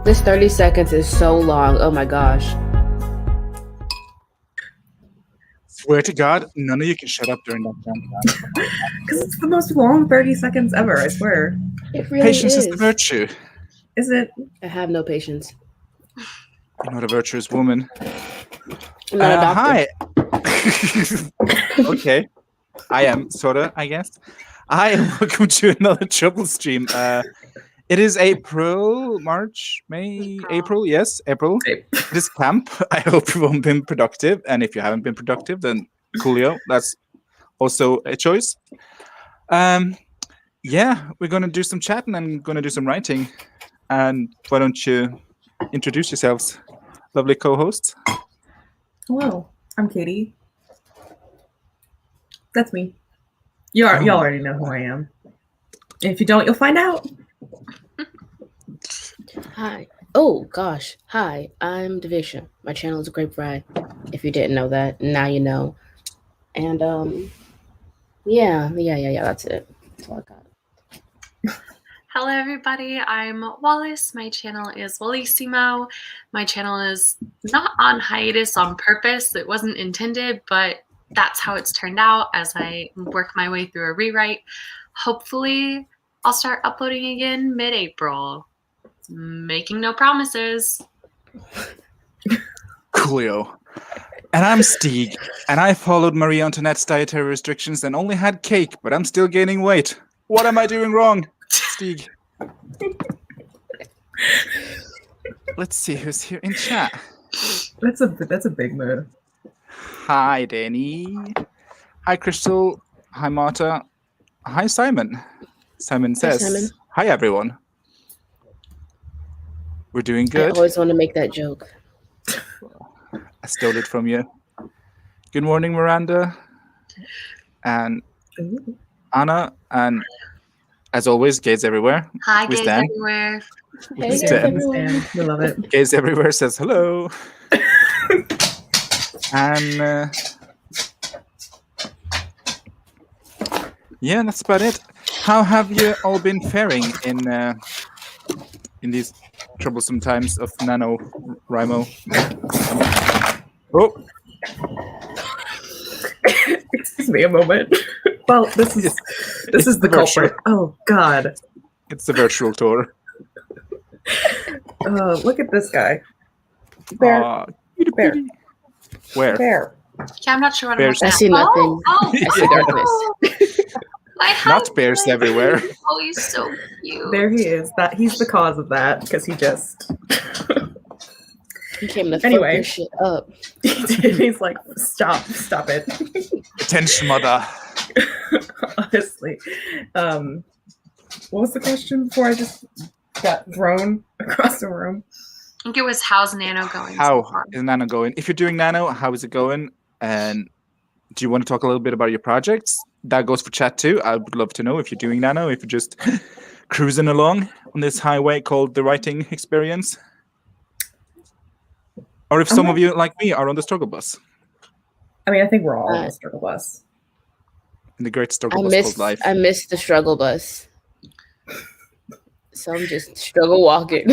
This 30 seconds is so long. Oh my gosh. Swear to God, none of you can shut up during that time. Because it's the most long 30 seconds ever, I swear. It really Patience is the virtue. Is it? I have no patience. You're not a virtuous woman. I'm not a doctor. Hi. Okay. I am, sorta, I guess. Hi, and welcome to another Trouble stream. It is April, March, May, April. Yes, April. It is camp. I hope you've all been productive. And if you haven't been productive, then coolio. That's also a choice. Yeah, we're going to do some chatting and going to do some writing. And why don't you introduce yourselves, lovely co-hosts? Hello, I'm Katie. That's me. Y'all already know who I am. If you don't, you'll find out. Hi. Oh gosh. Hi, I'm Division. My channel is Grapefry. If you didn't know that, now you know. And yeah, that's it. That's all I got. Hello everybody, I'm Wallis. My channel is Wallisimo. My channel is not on hiatus on purpose. It wasn't intended, but that's how it's turned out as I work my way through a rewrite. Hopefully, I'll start uploading again mid-April. Making no promises. Coolio. And I'm Stieg, and I followed Marie Antoinette's dietary restrictions and only had cake, but I'm still gaining weight. What am I doing wrong? Stieg. Let's see who's here in chat. That's a big move. Hi, Danny. Hi, Crystal. Hi, Marta. Hi, Simon. Simon says, Hi, Simon. Hi, everyone. We're doing good. I always want to make that joke. I stole it from you. Good morning, Miranda. And Anna. And as always, gays everywhere. Hi, We gays stand. everywhere. Hey, We stand. everyone. We love it. Gays everywhere says hello. And yeah, that's about it. How have you all been faring in these troublesome times of NaNoWriMo? Oh, Excuse me a moment. Well, this is the culprit. Oh God. it's a virtual tour. Look at this guy. Bear. Aw, Bear. where? Bear. Yeah, I'm not sure what Bears. I'm I looking see at. nothing. I see darkness. I have Not bears everywhere. Oh, he's so cute. There he is. He's the cause of that because he just. He came to Anyway. fuck this shit up. He's like, stop it. Attention, mother. Honestly. What was the question before I just got thrown across the room? I think it was how's Nano going? How so far? is Nano going? If you're doing Nano, how is it going? And do you want to talk a little bit about your projects? That goes for chat too. I would love to know if you're doing Nano, if you're just cruising along on this highway called the writing experience. Or if some of you, like me, are on the struggle bus. I mean, I think we're all on the struggle bus. In the great struggle bus called life. I missed the struggle bus. So I'm just struggle walking.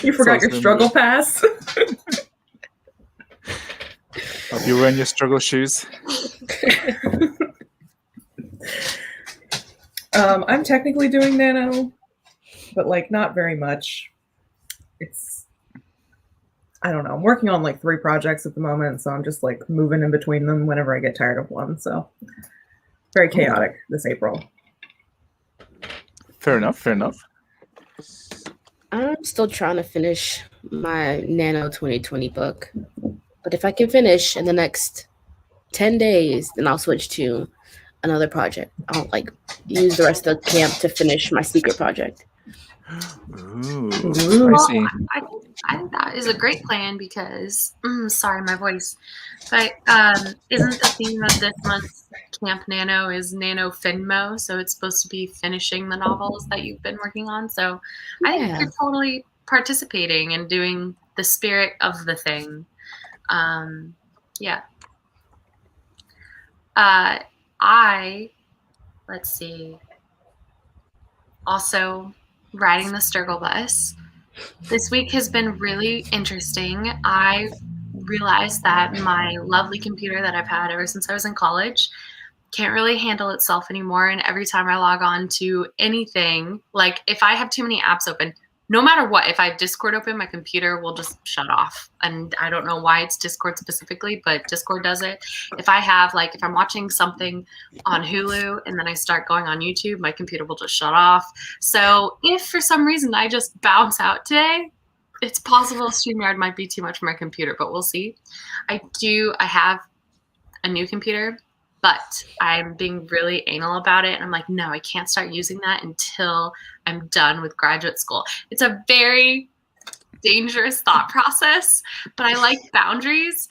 You forgot your So struggle pass? Hope you were in your struggle shoes. I'm technically doing Nano, but like not very much. I don't know. I'm working on like 3 projects at the moment, so I'm just like moving in between them whenever I get tired of one. So very chaotic this April. Fair enough. I'm still trying to finish my Nano 2020 book. But if I can finish in the next 10 days, then I'll switch to another project. I'll like use the rest of the camp to finish my secret project. Ooh, Well, spicy. I think that is a great plan because, sorry, my voice, but isn't the theme of this month's Camp Nano is Nano Finmo, so it's supposed to be finishing the novels that you've been working on, so I think you're totally participating and doing the spirit of the thing. Yeah. Let's see, also riding the Sturgill bus. This week has been really interesting. I realized that my lovely computer that I've had ever since I was in college can't really handle itself anymore. And every time I log on to anything, like if I have too many apps open, no matter what, if I have Discord open, my computer will just shut off. And I don't know why it's Discord specifically, but Discord does it. If I'm watching something on Hulu and then I start going on YouTube, my computer will just shut off. So if for some reason I just bounce out today, it's possible StreamYard might be too much for my computer, but we'll see. I have a new computer, but I'm being really anal about it. And I'm like, no, I can't start using that until I'm done with graduate school. It's a very dangerous thought process, but I like boundaries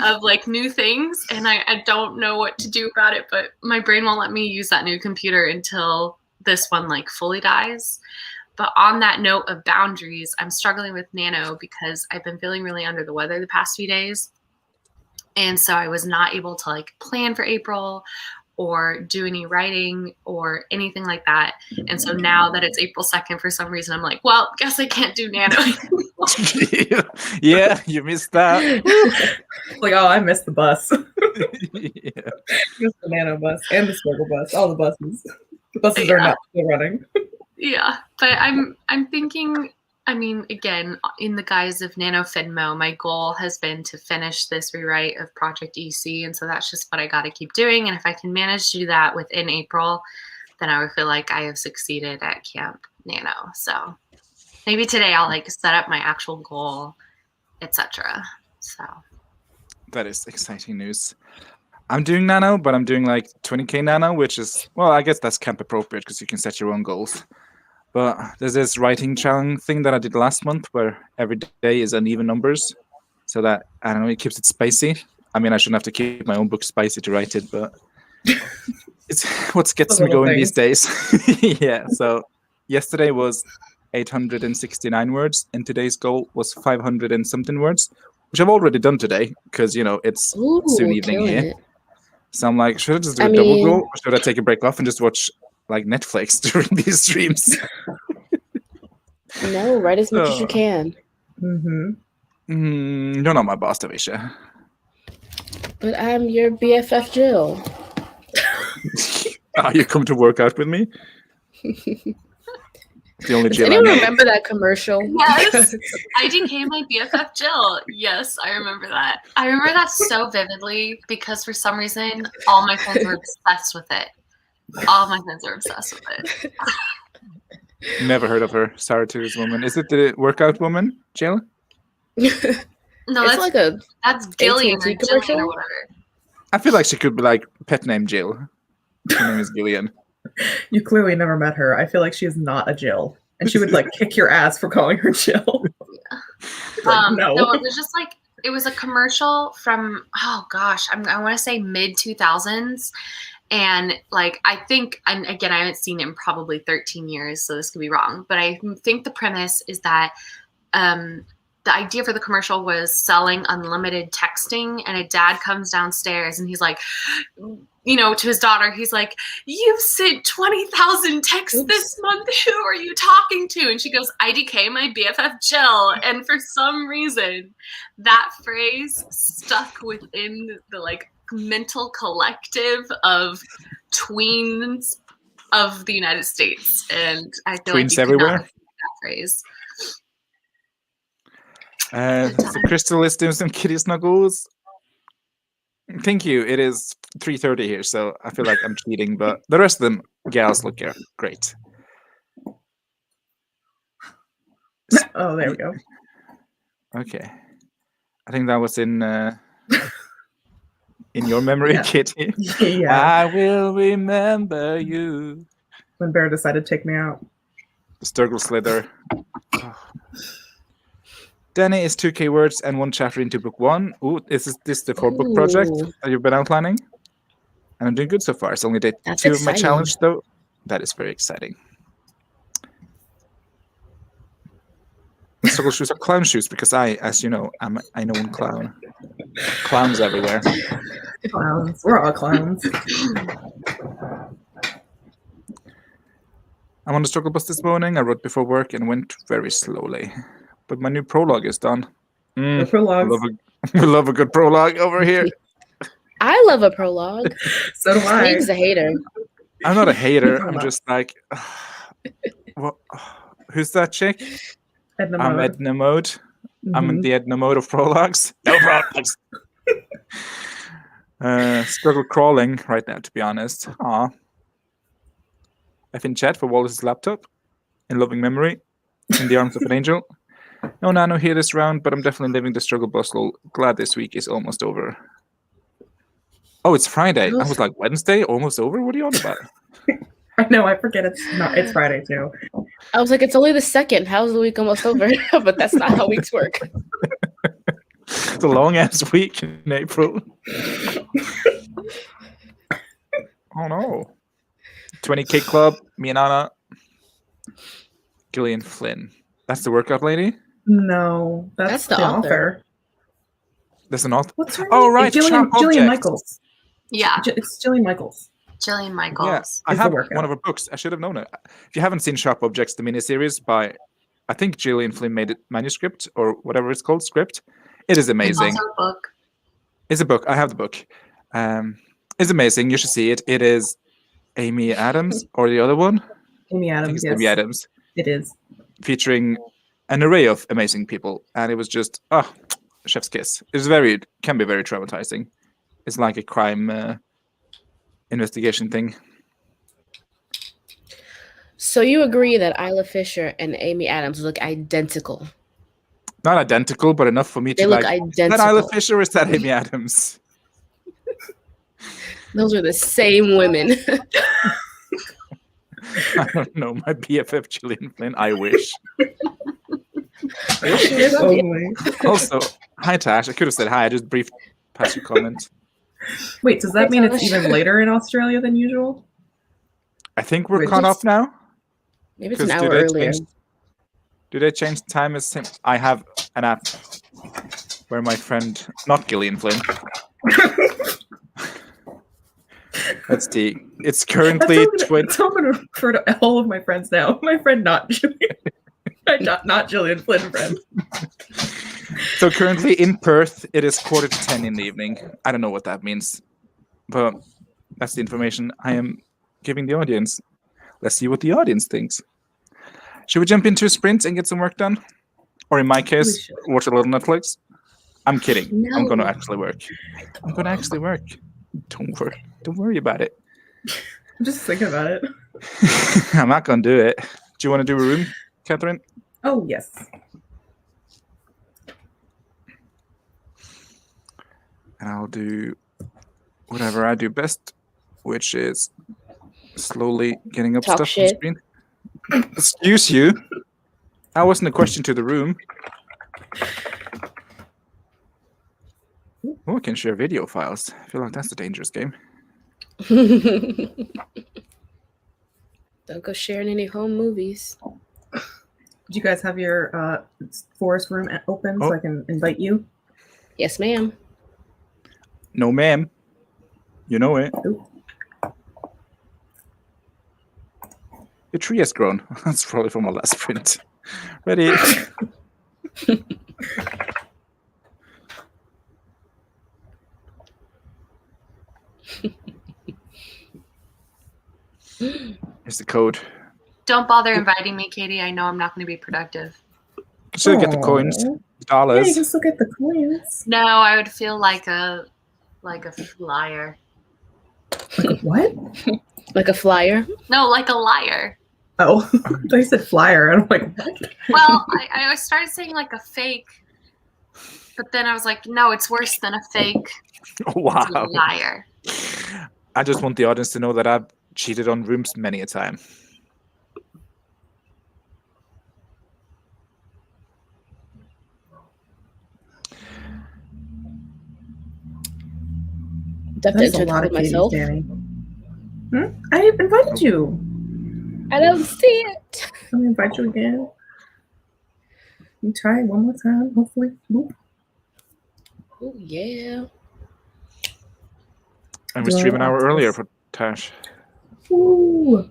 of like new things. And I don't know what to do about it, but my brain won't let me use that new computer until this one like fully dies. But on that note of boundaries, I'm struggling with Nano because I've been feeling really under the weather the past few days. And so I was not able to like plan for April or do any writing or anything like that. And so now that it's April 2nd, for some reason, I'm like, well, guess I can't do Nano anymore. Yeah, you missed that. Like, oh, I missed the bus. Yeah. Missed the Nano bus and the Sturgill bus, all the buses. The buses are not still running. Yeah, but I'm thinking, I mean, again, in the guise of Nano Finmo, my goal has been to finish this rewrite of Project EC, and so that's just what I got to keep doing. And if I can manage to do that within April, then I would feel like I have succeeded at Camp Nano. So maybe today I'll like set up my actual goal, etc. So That is exciting news. I'm doing Nano, but I'm doing like 20k Nano, which is, well, I guess that's camp appropriate because you can set your own goals. But there's this writing challenge thing that I did last month where every day is uneven numbers. So that, I don't know, it keeps it spicy. I mean, I shouldn't have to keep my own book spicy to write it, but it's what gets me going these days. Yeah, so yesterday was 869 words, and today's goal was 500 and something words, which I've already done today because, you know, it's soon evening here. It. So I'm like, should I just do a double goal, or should I take a break off and just watch like Netflix during these streams? No, write as much as you can. You're not my boss, Tavisha. But I'm your BFF Jill. You come to work out with me? The only Does Jill anyone I know. remember that commercial? yes, IDK my BFF Jill. Yes, I remember that. I remember that so vividly because for some reason, all my friends were obsessed with it. All my friends are obsessed with it. Never heard of her. Saratoga's woman. Is it the workout woman, Jill? No, It's like a that's Gillian or AT&T Jillian commercial? or whatever. I feel like she could be like pet name Jill. Her name is Gillian. You clearly never met her. I feel like she is not a Jill. And she would like kick your ass for calling her Jill. No, it was just like, it was a commercial from, oh gosh, I want to say mid 2000s. And like, I think, and again, I haven't seen it in probably 13 years, so this could be wrong, but I think the premise is that the idea for the commercial was selling unlimited texting, and a dad comes downstairs and he's like, you know, to his daughter, he's like, you've sent 20,000 texts this month. Who are you talking to? And she goes, IDK, my BFF Jill. And for some reason, that phrase stuck within the like mental collective of tweens of the United States. And I feel Tweens like you everywhere? could not that phrase. So Crystal is doing some kitty snuggles. Thank you. It is 3:30 here, so I feel like I'm cheating, but the rest of them gals look great. Oh, there we go. Okay. I think that was in your memory, Yeah. Kitty. Yeah. I will remember you. When Bear decided to take me out. Sturgill Slither. Danny is 2k words and 1 chapter into book 1. Ooh, is this the 4-book project Ooh. that you've been outlining? And I'm doing good so far. It's only day That's 2 of my exciting. challenge, though. That is very exciting. Struggle shoes are clown shoes because as you know, I know one clown. Clowns everywhere. Clowns. We're all clowns. I'm on the struggle bus this morning. I wrote before work and went very slowly. But my new prologue is done. The prologues. We love a good prologue over here. I love a prologue. So do I. Snake's a hater. I'm not a hater. I'm I'm not. just like, what? Who's that chick? Edna I'm Mode. Edna Mode. I'm in Mhm. the Edna Mode of prologues. No prologues. Struggle crawling right now, to be honest. Aw. I've been chat for Wallace's laptop. In loving memory. In the arms of an angel. No nano here this round, but I'm definitely living the struggle bustle. Glad this week is almost over. Oh, it's Friday. I was like, Wednesday? Almost over? What are you on about? I know, I forget it's Friday too. I was like, it's only the 2nd. How's the week almost over? But that's not how weeks work. It's a long ass week in April. Oh no. 20K Club, me and Anna. Gillian Flynn. That's the workout lady? No, that's the the author. author. There's an author. What's her name? Oh, right. Sharp Jillian Objects. Michaels. Yeah, It's Jillian Michaels. Jillian Yeah, Michaels. I Is the have workout. one of her books. I should have known it. If you haven't seen Sharp Objects, the miniseries by, I think Gillian Flynn made it manuscript or whatever it's called, script. It is It's amazing. also a book. It's a book. I have the book. It's amazing. You should see it. It is Amy Adams or the other one. Amy I think Adams. it's Amy Yes, Adams, it is. featuring an array of amazing people, and it was just chef's kiss. It's can be very traumatizing. It's like a crime investigation thing. So you agree that Isla Fisher and Amy Adams look identical? Not identical, but enough for me They to look like. Is that identical. Isla Fisher or is that Amy Adams? Those are the same women. I don't know. My BFF Gillian Flynn. I wish. If only. Also, hi Tash. I could have said hi. I just briefed past your comment. Wait, does that mean it's Tash. even later in Australia than usual? I think we're Wait, caught just- off now. Maybe it's an 'Cause hour earlier. Do they change the time as I have an app where my friend, not Gillian Flynn. Let's see. It's currently 20. I'm going to refer to all of my friends now. My friend, not Jillian. not Jillian Flynn friend. So currently in Perth, it is 9:45 in the evening. I don't know what that means, but that's the information I am giving the audience. Let's see what the audience thinks. Should we jump into a sprint and get some work done? Or in my case, should. watch a little Netflix? I'm kidding. I'm No. going to actually work. I'm going to actually work. Don't worry about it. I'm just thinking about it. I'm not going to do it. Do you want to do a room, Catherine? Oh, yes. And I'll do whatever I do best, which is slowly getting up Talk stuff on shit. the screen. Excuse you. That wasn't a question to the room. Oh, I can share video files. I feel like that's a dangerous game. Don't go sharing any home movies. Did you guys have your forest room open so I can invite you? Yes, ma'am. No, ma'am. You know it. Ooh. Your tree has grown. That's probably from our last print. Ready? Here's the code. Don't bother inviting me, Katie. I know I'm not going to be productive. So get the coins, Aw. Yeah, dollars. you can still get the coins. No, I would feel like a flyer. Like what? Like a flyer. No, like a liar. Oh, I said flyer. And I'm like, what? Well, I started saying like a fake, but then I was like, no, it's worse than a fake. Oh, It's a wow. liar. I just want the audience to know that I've cheated on rooms many a time. Do I have to That's a enter lot the of code Katie's, myself? Danny. I invited you. I don't see it. Let me invite you again. You try it one more time, hopefully. Boop. Oh yeah. And we stream an hour earlier for Tash. Ooh.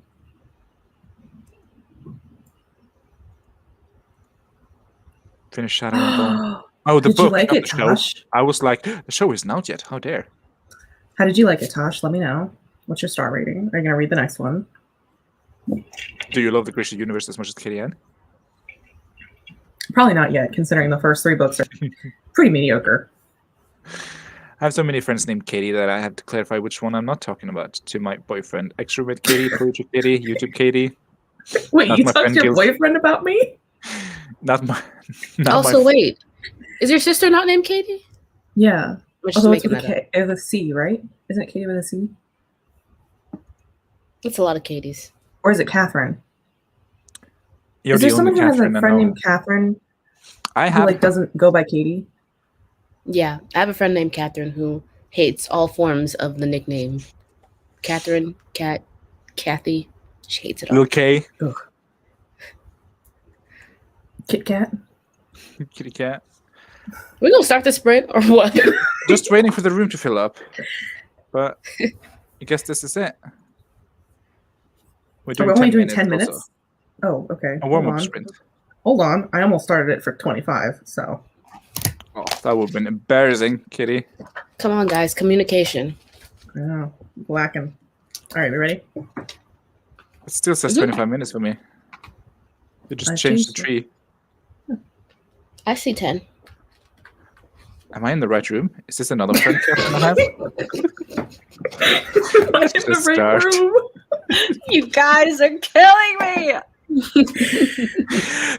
Finish Shadow and Bone. Oh, the Did you book, like not it, the show. Tosh? I was like, the show isn't out yet. How dare? How did you like it, Tosh? Let me know. What's your star rating? Are you gonna read the next one? Do you love the Christian universe as much as Katie Ann? Probably not yet, considering the first 3 books are pretty mediocre. I have so many friends named Katie that I have to clarify which one I'm not talking about to my boyfriend. Extrovert Katie, Poetry Katie, YouTube Katie. Wait, Not you my talked friend to your Gil's. boyfriend about me? Not my. Not Also, my. wait, is your sister not named Katie? Yeah. I'm just Although it's making with that up. a K, with a C, right? Isn't it Katie with a C? It's a lot of Katies. Or is it Catherine? You're Is there the only someone who has Catherine a I friend know. named Catherine I who have. like doesn't go by Katie? Yeah, I have a friend named Catherine who hates all forms of the nickname. Catherine, Cat, Kathy. She hates it all. Lil K. Ugh. Kit Kat? Kitty Cat. We're gonna start the sprint or what? Just waiting for the room to fill up. But I guess this is it. We're Are we only doing 10 also. minutes? Oh, okay. A Hold warm-up on. sprint. Hold on. I almost started it for 25, so. Oh, that would have been embarrassing, Kitty. Come on, guys, communication. I know. Blacking. All right, we ready? It still says Mhm. 25 minutes for me. You just I changed the changed tree. I see 10. Am I in the right room? Is this another friend Catherine I have? I'm in the right start. room. You guys are killing me.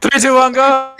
3, 2, 1, go!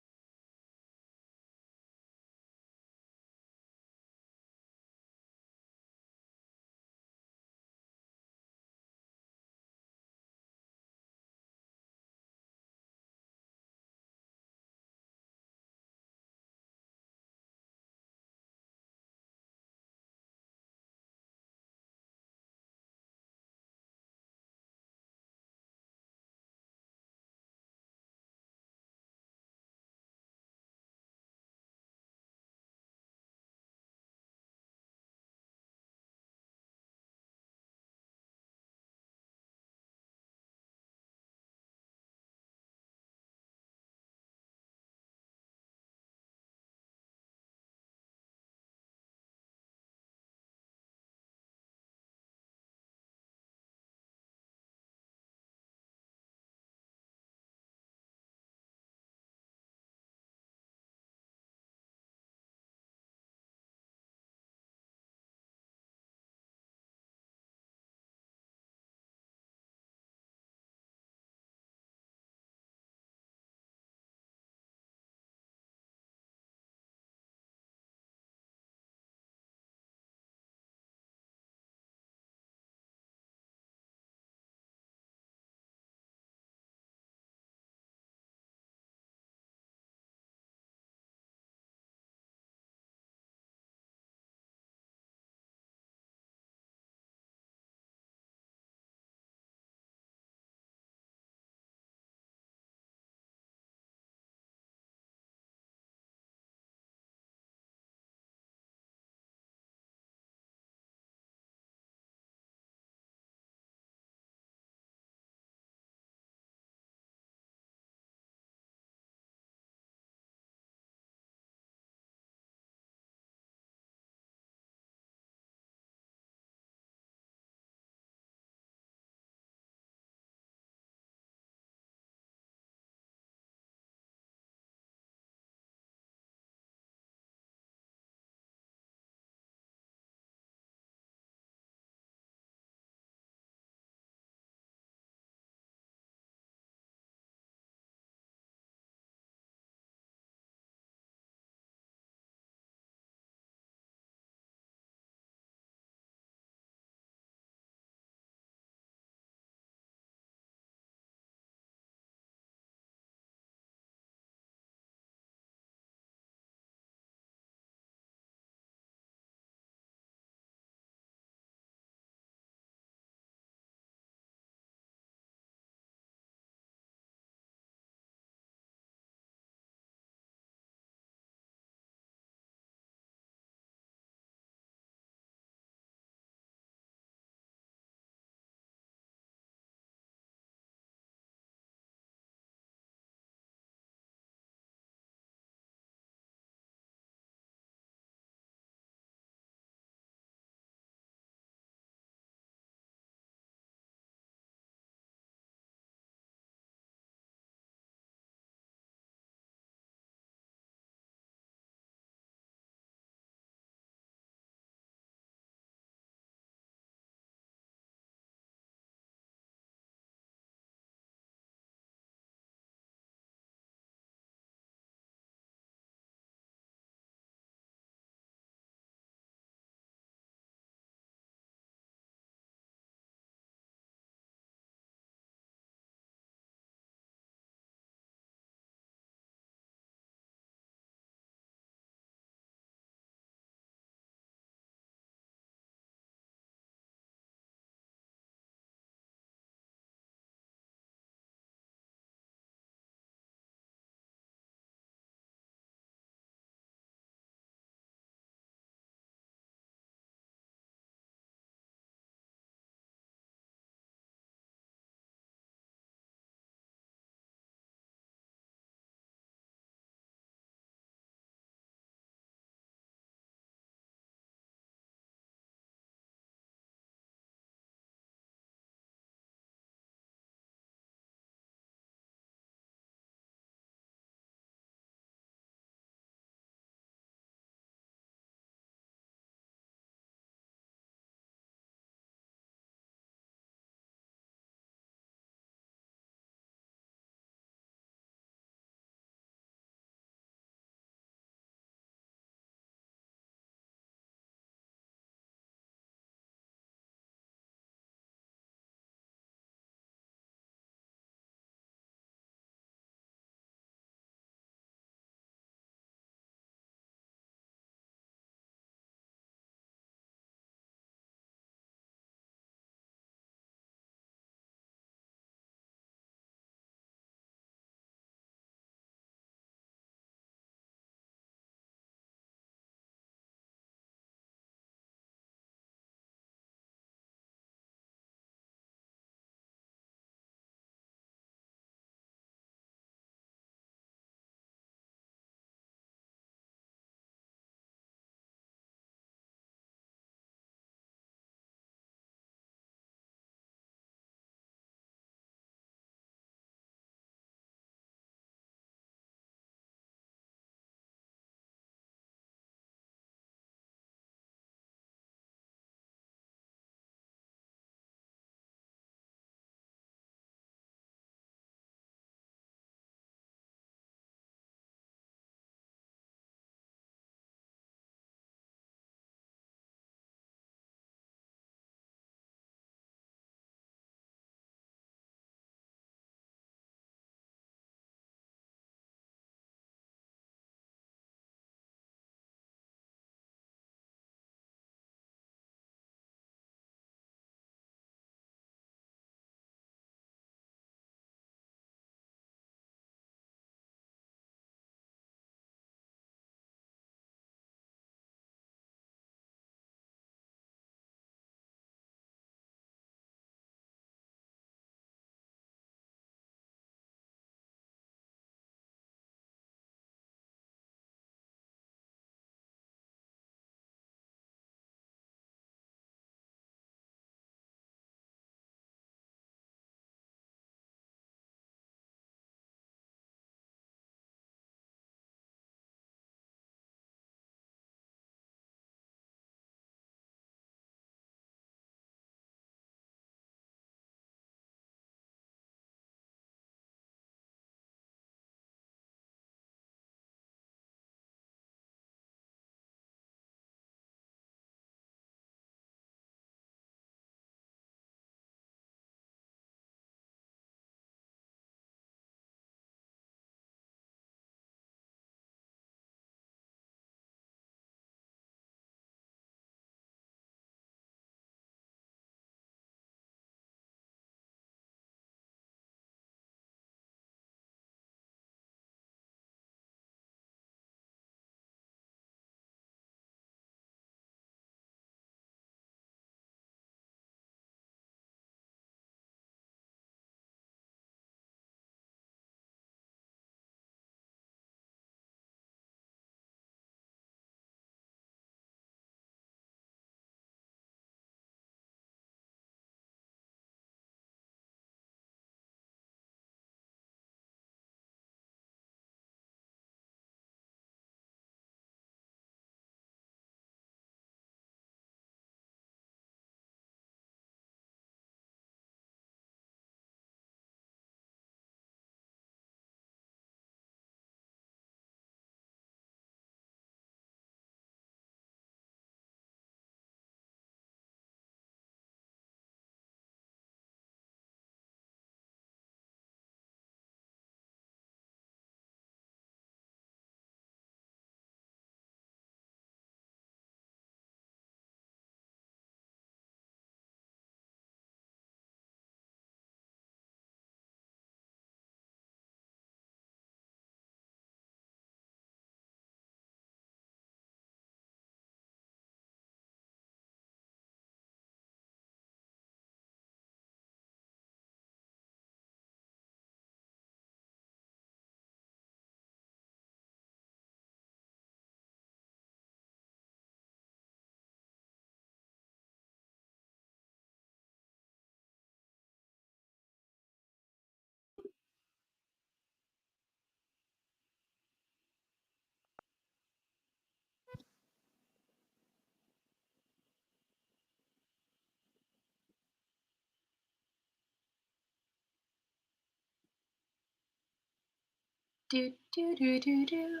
Do, do, do, do, do.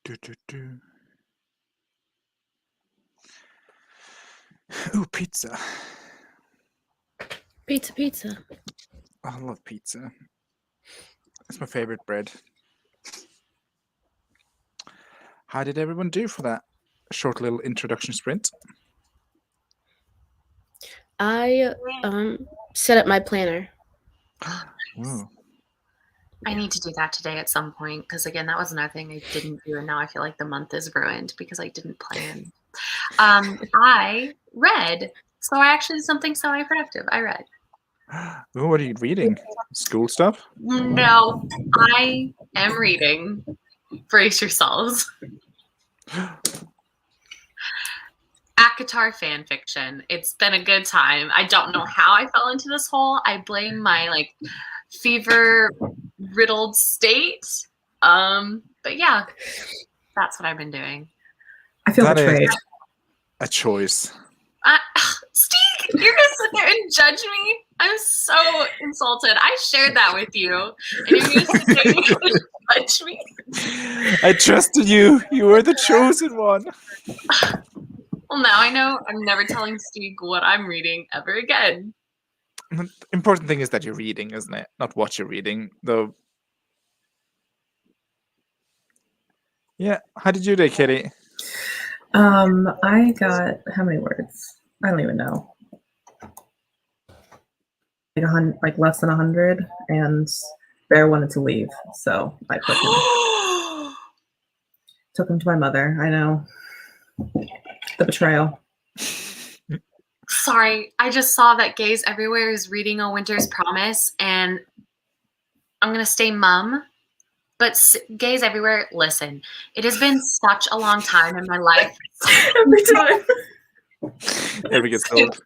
Do, do, do. Ooh, pizza. Pizza. I love pizza. It's my favorite bread. How did everyone do for that short little introduction sprint? I set up my planner. Ooh. I need to do that today at some point because, again, that was another thing I didn't do, and now I feel like the month is ruined because I didn't plan. I read, so I actually did something semi-productive. I read. Ooh, what are you reading? School stuff? No, I am reading. Brace yourselves. ACOTAR fan fiction. It's been a good time. I don't know how I fell into this hole. I blame my fever riddled state. But yeah, that's what I've been doing. I feel That is betrayed. a choice. Steve, you're gonna sit there and judge me? I'm so insulted. I shared that with you, and you're gonna sit there and judge me? I trusted you. You were the chosen one. Well, now I know I'm never telling Steve what I'm reading ever again. The important thing is that you're reading, isn't it? Not what you're reading, though. Yeah. How did you do, Kitty? I got how many words? I don't even know. Like less than 100, and Bear wanted to leave, so I put him. Took him to my mother. I know. The betrayal. Sorry, I just saw that Gaze Everywhere is reading A Winter's Promise, and I'm gonna stay mum. But Gaze Everywhere, listen, it has been such a long time in my life. Every time. Never gets old.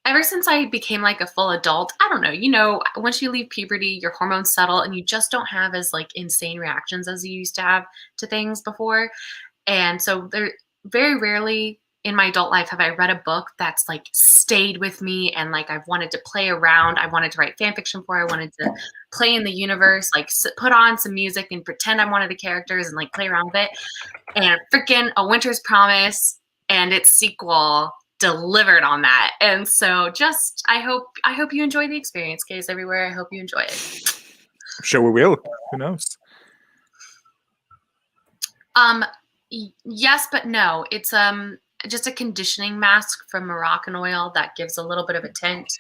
Ever since I became a full adult, I don't know, once you leave puberty, your hormones settle and you just don't have as insane reactions as you used to have to things before. And so there very rarely in my adult life have I read a book that's stayed with me and I've wanted to play around. I wanted to write fan fiction for. I wanted to play in the universe, put on some music and pretend I'm one of the characters and play around with it. And freaking A Winter's Promise and its sequel delivered on that. And so I hope you enjoy the experience, Gaze Everywhere. I hope you enjoy it. I'm sure we will. Who knows? Yes, but no. It's just a conditioning mask from Moroccan oil that gives a little bit of a tint.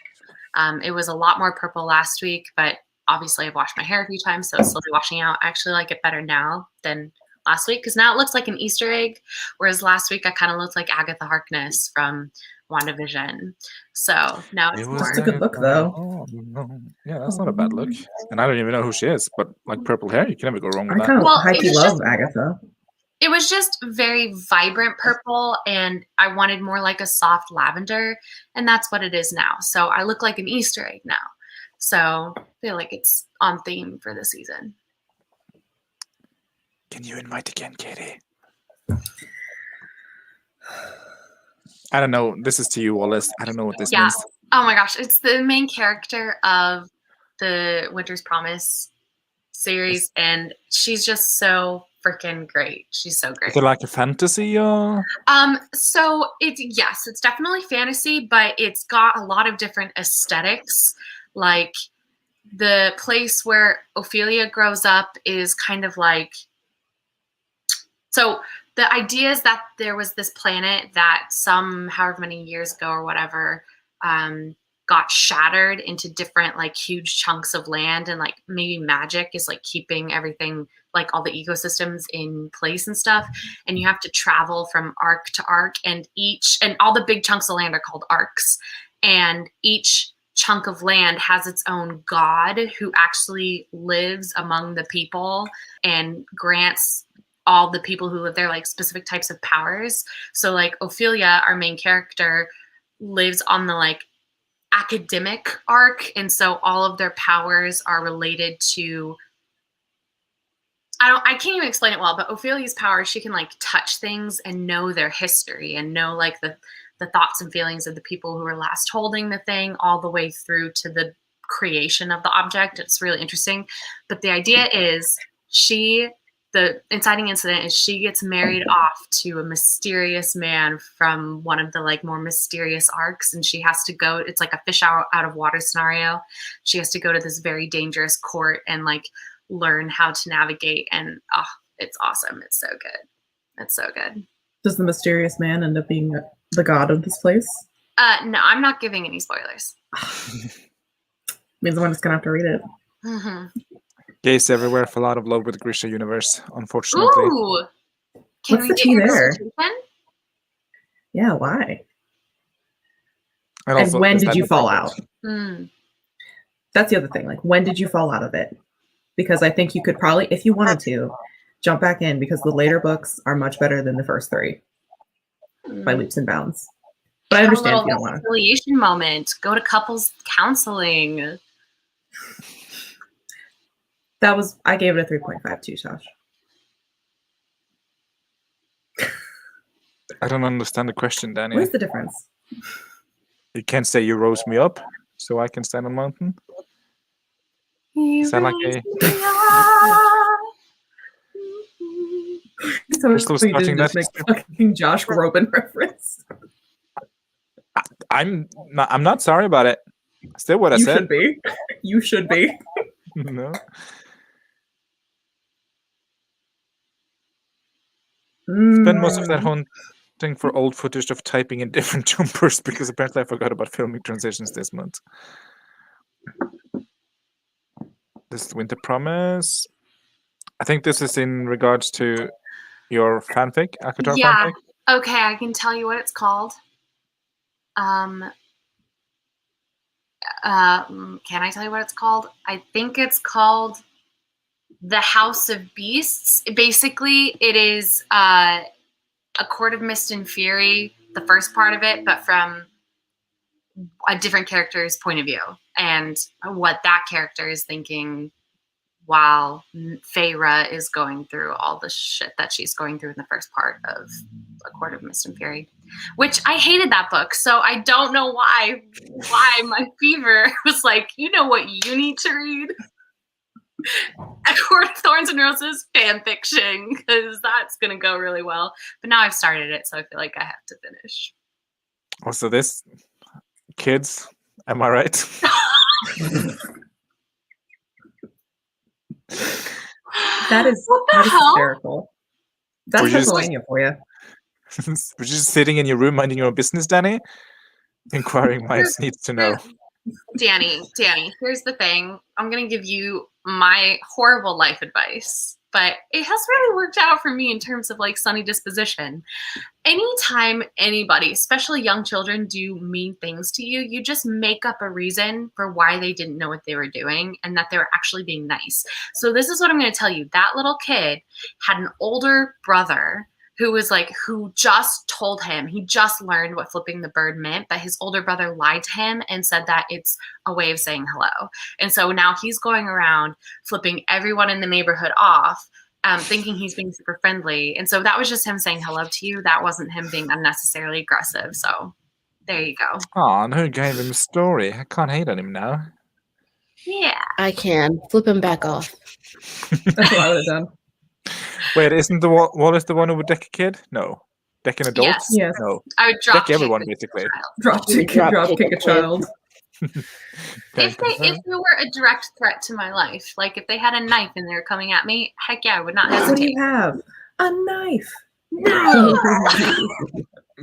It was a lot more purple last week, but obviously I've washed my hair a few times, so it's slowly washing out. I actually like it better now than last week because now it looks like an Easter egg, whereas last week I kind of looked like Agatha Harkness from WandaVision. So now it's more. It's a good look, though. Oh, no. Yeah, that's not a bad look. And I don't even know who she is, but purple hair, you can never go wrong with I that. kind of Well, hypey love Agatha. It was just very vibrant purple, and I wanted more like a soft lavender, and that's what it is now. So I look like an Easter egg now. So I feel like it's on theme for the season. Can you invite again, Katie? I don't know. This is to you, Wallace. I don't know what this Yeah. means. Oh my gosh. It's the main character of the Winter's Promise series, and she's just so freaking great. She's so great. Is it like a fantasy or? So it's definitely fantasy, but it's got a lot of different aesthetics. Like the place where Ophelia grows up is kind of so the idea is that there was this planet that however many years ago or whatever, got shattered into different huge chunks of land, and maybe magic is keeping everything, all the ecosystems in place and stuff. And you have to travel from arc to arc, and all the big chunks of land are called arcs, and each chunk of land has its own god who actually lives among the people and grants all the people who live there specific types of powers. So Ophelia, our main character, lives on the academic arc, and so all of their powers are related to, I can't even explain it well, but Ophelia's power, she can touch things and know their history and know the thoughts and feelings of the people who were last holding the thing, all the way through to the creation of the object. It's really interesting. But the idea is the inciting incident is she gets married off to a mysterious man from one of the like more mysterious arcs, and she has to go. It's like a fish out of water scenario. She has to go to this very dangerous court and like learn how to navigate. And it's awesome. It's so good. It's so good. Does the mysterious man end up being the god of this place? No, I'm not giving any spoilers. Means I'm just gonna have to read it. Mm-hmm. Gays everywhere fall out of love with the Grisha universe, unfortunately. Ooh! Can What's we the get tea your there? dissertation? Yeah, why? And, And also, when is did that you the fall fact out? Mm. That's the other thing. Like, when did you fall out of it? Because I think you could probably, if you wanted to, jump back in because the later books are much better than the first 3 by leaps and bounds. But I Have a understand if little you don't want to. reconciliation moment. Go to couples counseling. I gave it a 3.5 too, Josh. I don't understand the question, Danny. What is the difference? You can't say you rose me up, so I can stand on a mountain. Sound like a So Crystal we starting did just that. make fucking Josh Groban reference. I'm not sorry about it. Still what I You said. should be. You should be. No. Spend most of that hunting for old footage of typing in different jumpers because apparently I forgot about filming transitions this month. This is Winter Promise. I think this is in regards to your fanfic, Akatar Yeah. fanfic. Okay, I can tell you what it's called. Can I tell you what it's called? I think it's called The House of Beasts. Basically, it is A Court of Mist and Fury, the first part of it, but from a different character's point of view and what that character is thinking while Feyre is going through all the shit that she's going through in the first part of A Court of Mist and Fury, which I hated that book. So I don't know why my fever was like, you know what you need to read? A Court of Thorns and Roses fan fiction, because that's going to go really well. But now I've started it, so I feel like I have to finish. Also, this kids, am I right? That is What the hell? hysterical. That's We're just- Pennsylvania for you. We're just sitting in your room minding your own business, Danny. Inquiring minds needs to know. Danny, here's the thing. I'm going to give you my horrible life advice, but it has really worked out for me in terms of like sunny disposition. Anytime anybody, especially young children, do mean things to you, you just make up a reason for why they didn't know what they were doing and that they were actually being nice. So this is what I'm going to tell you. That little kid had an older brother who just told him, he just learned what flipping the bird meant, but his older brother lied to him and said that it's a way of saying hello. And so now he's going around flipping everyone in the neighborhood off, thinking he's being super friendly. And so that was just him saying hello to you. That wasn't him being unnecessarily aggressive. So there you go. Aw, and who gave him a story? I can't hate on him now. Yeah. I can flip him back off. That's what I would have done. Wait, isn't the Wallace the one who would deck a kid? No. Deck an adult? Yes. Yes. No. I would drop Deck everyone, kick basically. Drop kick a child. If there were a direct threat to my life, like if they had a knife and they were coming at me, heck yeah, I would not What do hesitate. you have? A knife.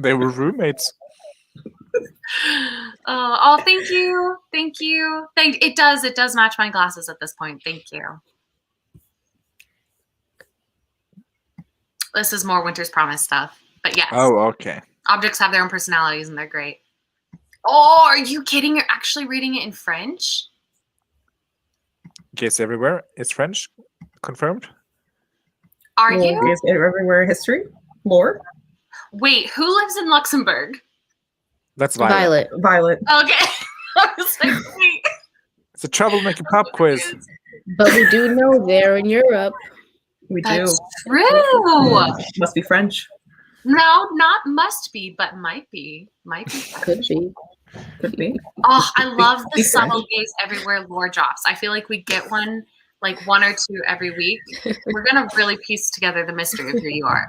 They were roommates. Oh, thank you. It does match my glasses at this point. Thank you. This is more Winter's Promise stuff. But yes, Oh, okay. objects have their own personalities and they're great. Oh, are you kidding? You're actually reading it in French? Gays everywhere. It's French. Confirmed. Are you? Is everywhere history? Lore? Wait, who lives in Luxembourg? That's Violet. Violet. Okay. I was like, wait. It's a Troublemaker pop quiz. But we do know they're in Europe. We That's do. true. Must be French. No, not must be, but might be. Might be. Could be. Could be. Oh, I love the Be subtle French. gays everywhere lore drops. I feel like we get one, like 1 or 2 every week. We're gonna really piece together the mystery of who you are.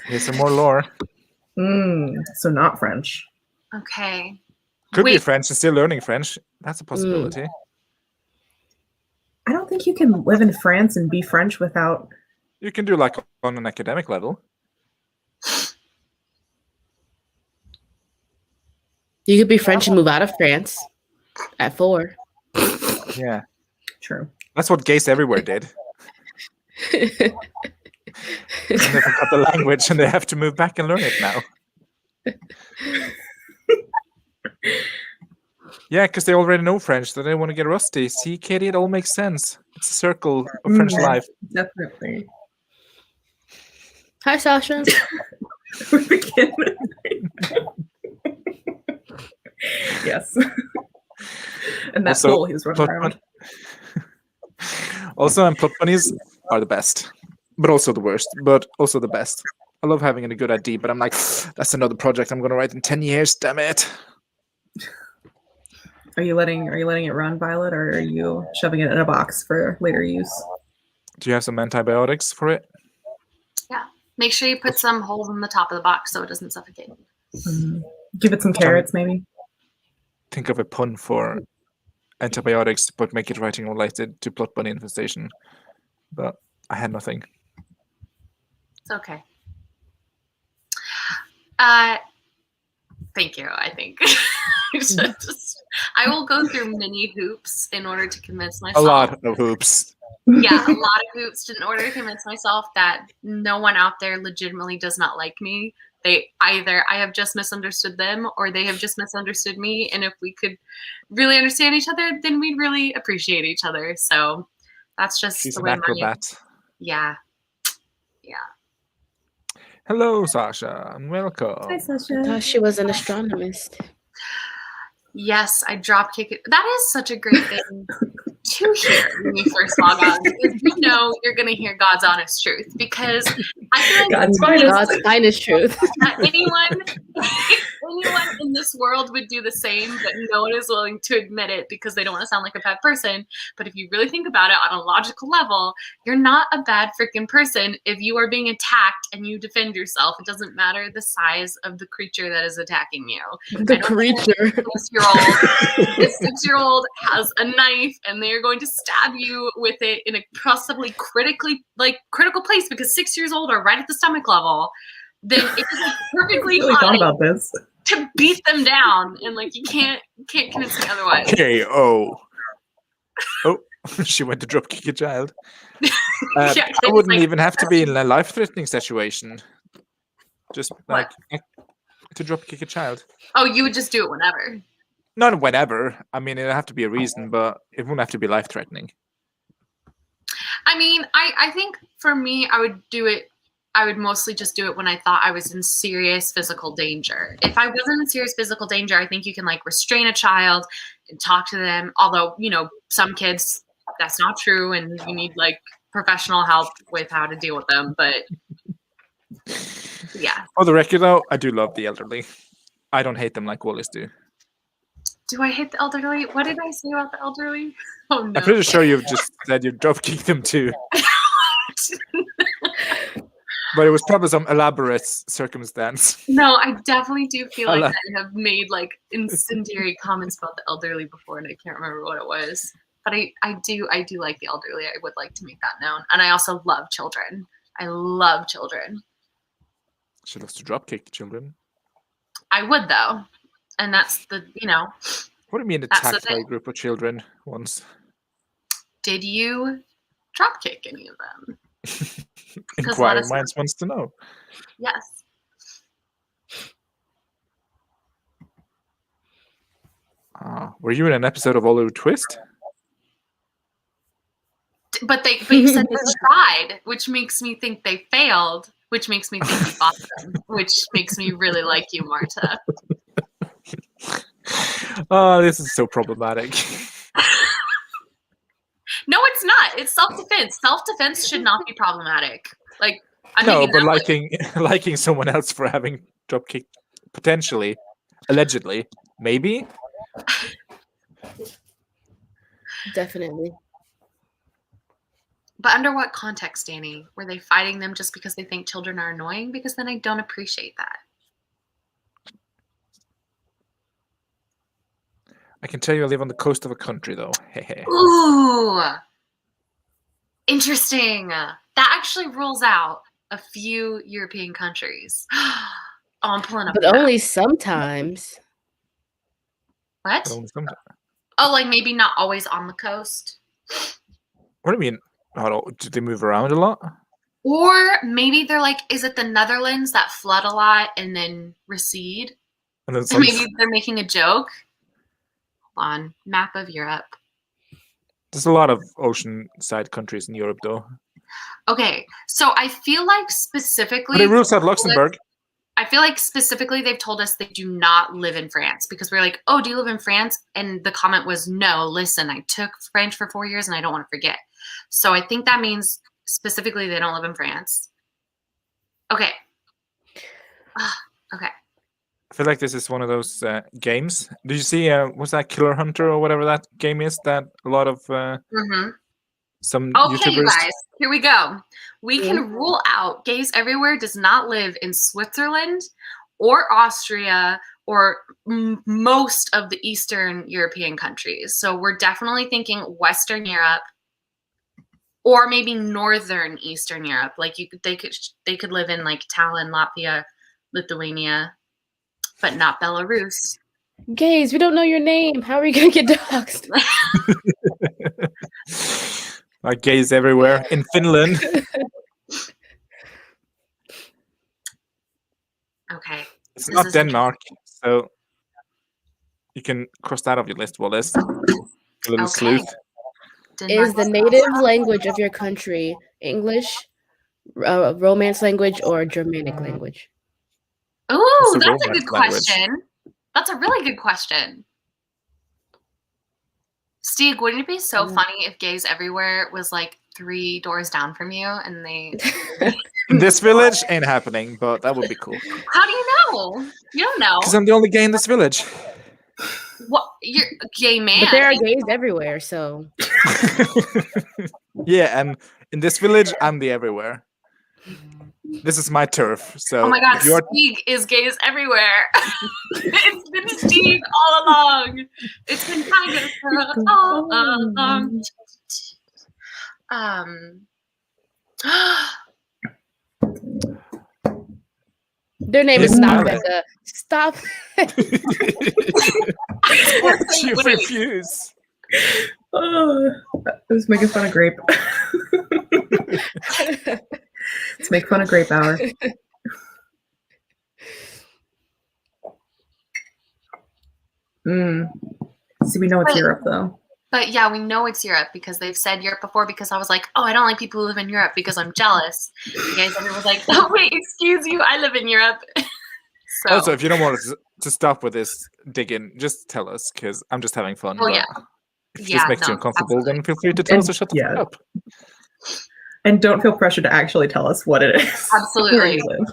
Here's some more lore. So not French. Okay. Could be Wait. French and still learning French. That's a possibility. I don't think you can live in France and be French without. You can do like on an academic level. You could be French and move out of France at 4. Yeah. True. That's what gays everywhere did. And they forgot the language and they have to move back and learn it now. Yeah, because they already know French, so they want to get rusty. See, Katie, it all makes sense. It's a circle of French life. Definitely. Hi, Sasha. We begin. Yes. And that's Also, cool. He was running around. Also, and plot bunnies are the best, but also the worst, but also the best. I love having a good idea, but I'm like, that's another project I'm going to write in 10 years, damn it. Are you letting it run, Violet, or are you shoving it in a box for later use? Do you have some antibiotics for it? Yeah. Make sure you put some holes in the top of the box so it doesn't suffocate. Give it some carrots, maybe. Think of a pun for antibiotics, but make it writing related to plot bunny infestation. But I had nothing. It's okay. Thank you, I think. I will go through many hoops in order to convince myself. A lot of hoops. Yeah, a lot of hoops in order to convince myself that no one out there legitimately does not like me. They either I have just misunderstood them or they have just misunderstood me. And if we could really understand each other, then we'd really appreciate each other. So that's just She's the an way acrobat. Yeah. Hello, Sasha, and welcome. Hi, I Sasha. thought she was an astronomist. Yes, I drop kick it. That is such a great thing to hear when you first log on, because you know you're going to hear God's honest truth. Because I feel like God's finest. God's finest truth. anyone in this world would do the same, but no one is willing to admit it because they don't want to sound like a bad person. But if you really think about it on a logical level, you're not a bad freaking person if you are being attacked and you defend yourself. It doesn't matter the size of the creature that is attacking you. The creature. This 6-year-old has a knife and they're going to stab you with it in a possibly critical place because 6 years old are right at the stomach level. Then it is like perfectly I really thought fine about this. to beat them down, and like you can't convince me otherwise. KO. Oh, she went to drop kick a child. Yeah, I wouldn't even have to be in a life-threatening situation. Just like to drop kick a child. Oh, you would just do it whenever. Not whenever. I mean, it'd have to be a reason, but it wouldn't have to be life-threatening. I mean, I think for me, I would do it. I would mostly just do it when I thought I was in serious physical danger. If I wasn't in serious physical danger, I think you can like restrain a child and talk to them. Although, you know, some kids, that's not true. And you need like professional help with how to deal with them. But yeah. For the record, though, I do love the elderly. I don't hate them like Wallis do. Do I hate the elderly? What did I say about the elderly? Oh, no. I'm pretty sure you've just said you drop kicked them too. But it was probably some elaborate circumstance. No, I definitely do feel like Hello. I have made like incendiary comments about the elderly before, and I can't remember what it was. But I do like the elderly. I would like to make that known. And I also love children. I love children. She loves to drop kick children. I would though, and that's the What do you mean That's the attacked by a thing. group of children once? Did you drop kick any of them? let Inquiring us know. minds wants to know. Yes. Were you in an episode of Oliver Twist? But you said they tried, which makes me think they failed, which makes me think you bought them, which makes me really like you, Marta. Oh, this is so problematic. No, it's not. It's self-defense. Self-defense should not be problematic. Like, I'm No, thinking but that, like, liking someone else for having drop kicked potentially Allegedly. Maybe? Definitely. But under what context, Danny? Were they fighting them just because they think children are annoying? Because then I don't appreciate that. I can tell you I live on the coast of a country, though. Hehe. Ooh, interesting. That actually rules out a few European countries. Oh, I'm pulling up. But the map. only sometimes. What? But only sometimes. Oh, like maybe not always on the coast. What do you mean? Did they move around a lot? Or maybe they're like, is it the Netherlands that flood a lot and then recede? And then So maybe they're making a joke. Hold on, map of Europe. There's a lot of ocean-side countries in Europe, though. Okay, so I feel like specifically... But it rules out Luxembourg. I feel like specifically they've told us they do not live in France because we're like, oh, do you live in France? And the comment was, no, listen, I took French for 4 years and I don't want to forget. So I think that means specifically they don't live in France. Okay. Okay. I feel like this is one of those games. Did you see, what's that, Killer Hunter or whatever that game is? That a lot of some Okay, you YouTubers... guys, here we go. We can rule out Gays Everywhere does not live in Switzerland or Austria or most of the Eastern European countries. So we're definitely thinking Western Europe or maybe Northern Eastern Europe. Like they could live in like Tallinn, Latvia, Lithuania, but not Belarus. Gays, we don't know your name. How are we gonna get doxxed? Like gays everywhere in Finland. Okay. It's not Denmark, so you can cross that off your list, Wallace. A little sleuth. Is the native language of your country English, Romance language, or Germanic language? Oh, It's a that's a Romance good language. question. That's a really good question. Steve, wouldn't it be so funny if Gays Everywhere was like 3 doors down from you and they... In this village ain't happening, but that would be cool. How do you know? You don't know. Because I'm the only gay in this village. What? You're a gay man. But there are gays everywhere, so Yeah, and in this village, I'm the everywhere. This is my turf. So Oh my god, if you're... Steve is Gays Everywhere. It's been Steve all along. It's been kind of all along. their name is not Becca. Stop. You refuse. Oh, I was making fun of Grape. Let's make fun of Grape Hour. See, we know it's Europe, though. But yeah, we know it's Europe because they've said Europe before because I was like, oh, I don't like people who live in Europe because I'm jealous. You guys, everyone was like, oh, wait, excuse you, I live in Europe. So, Also, if you don't want to stop with this digging, just tell us, because I'm just having fun. Oh, but yeah. If this makes you uncomfortable, absolutely. then feel free to tell us to shut the fuck up. And don't feel pressure to actually tell us what it is. Absolutely. Where you live.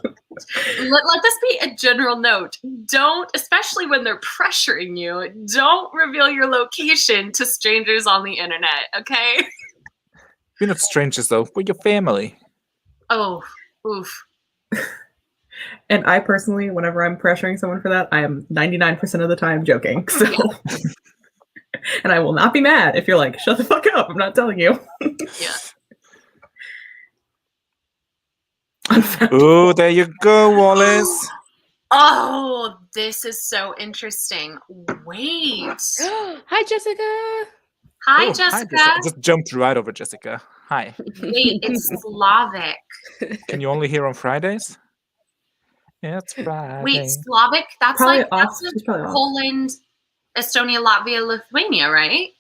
Let this be a general note. Don't, especially when they're pressuring you, don't reveal your location to strangers on the internet, okay? We're not strangers, though. We're your family. Oh, oof. And I personally, whenever I'm pressuring someone for that, I am 99% of the time joking. So, and I will not be mad if you're like, shut the fuck up. I'm not telling you. Yeah. Oh, there you go, Wallace. Oh, this is so interesting. Wait. Hi, Jessica. Hi, Oh, Jessica. I just jumped right over Jessica. Hi. Wait, it's Slavic. Can you only hear on Fridays? Yeah, it's Friday. Wait, Slavic? That's Probably like off. that's like She's probably off. Poland, Estonia, Latvia, Lithuania, right?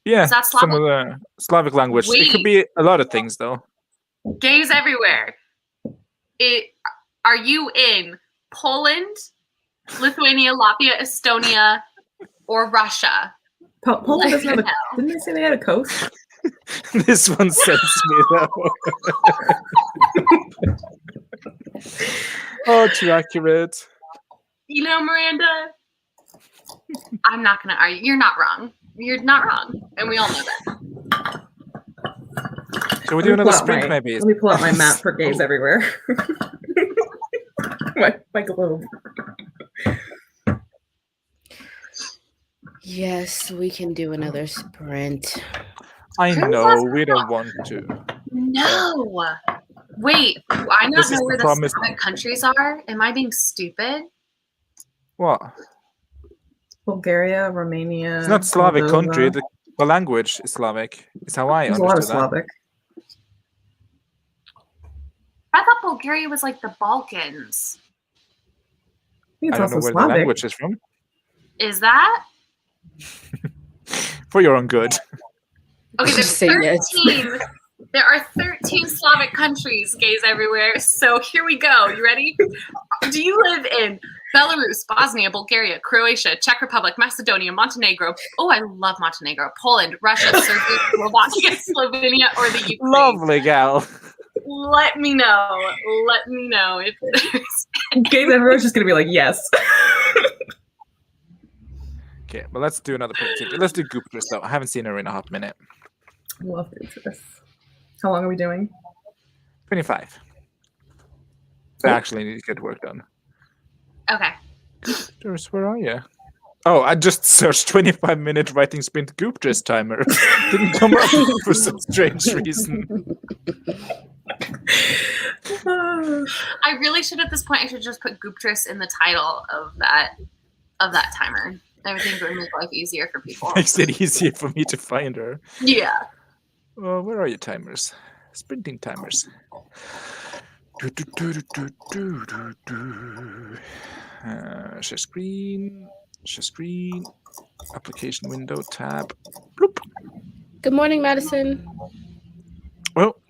Yeah, Is that some of the Slavic language. It could be a lot of things, though. Gays everywhere. Are you in Poland, Lithuania, Latvia, Estonia, or Russia? Poland doesn't have a, didn't they say they had a coast? This one sends me, though. Oh, too accurate. You know, Miranda, I'm not going to argue. You're not wrong. You're not wrong. And we all know that. Shall we do another sprint, maybe? Let me pull out my map for gays everywhere. my globe. Yes, we can do another sprint. I know, we don't want to. No. Wait, do I not know where the Slavic countries are? Am I being stupid? What? Bulgaria, Romania. It's not Slavic Moldova. country. The language is Slavic. It's how I There's a lot of understood that. Slavic. I thought Bulgaria was like the Balkans. I think it's I don't also know where Slavic. the language is from. Is that? For your own good. Okay, there's Say 13. yes. There are 13 Slavic countries, gays everywhere. So here we go. You ready? Do you live in Belarus, Bosnia, Bulgaria, Croatia, Czech Republic, Macedonia, Montenegro? Oh, I love Montenegro. Poland, Russia, Serbia, Slovakia, Slovenia, or the Ukraine? Lovely gal. Let me know. Let me know if there's Gays everywhere is just gonna be like, yes. Okay, well, let's do another productivity. Let's do Goopers, though. I haven't seen her in a hot minute. I love this. How long are we doing? 25. I actually need to get work done. Okay. Goopers, where are you? Oh, I just searched 25-minute writing sprint Goop dress timer. Didn't come up for some strange reason. I really should at this point. I should just put Gooptress in the title of that timer. I think it would make life easier for people. Makes it easier for me to find her. Yeah. Where are your timers? Sprinting timers. Share screen. Share screen. Application window tab. Bloop. Good morning, Madison. Well,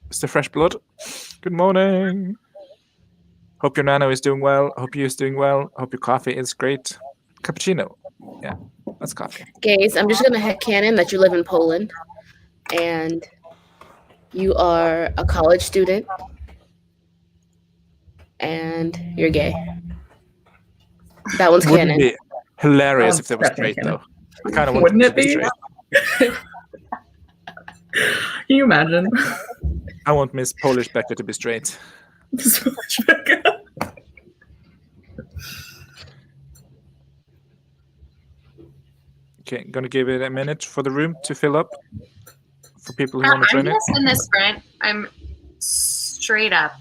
Mr. Fresh Blood. Good morning. Hope your nano is doing well. Hope you is doing well. Hope your coffee is great. Cappuccino. Yeah, that's coffee. Gays, I'm just gonna headcanon that you live in Poland and you are a college student and you're gay. That one's Wouldn't canon. be hilarious if they were definitely straight, canon. though. I kind of want Wouldn't them to it be be? straight. Can you imagine? I want Miss Polish Becca to be straight. So much better. Okay, gonna give it a minute for the room to fill up for people who want to I'm join it. gonna spend this sprint. I'm straight up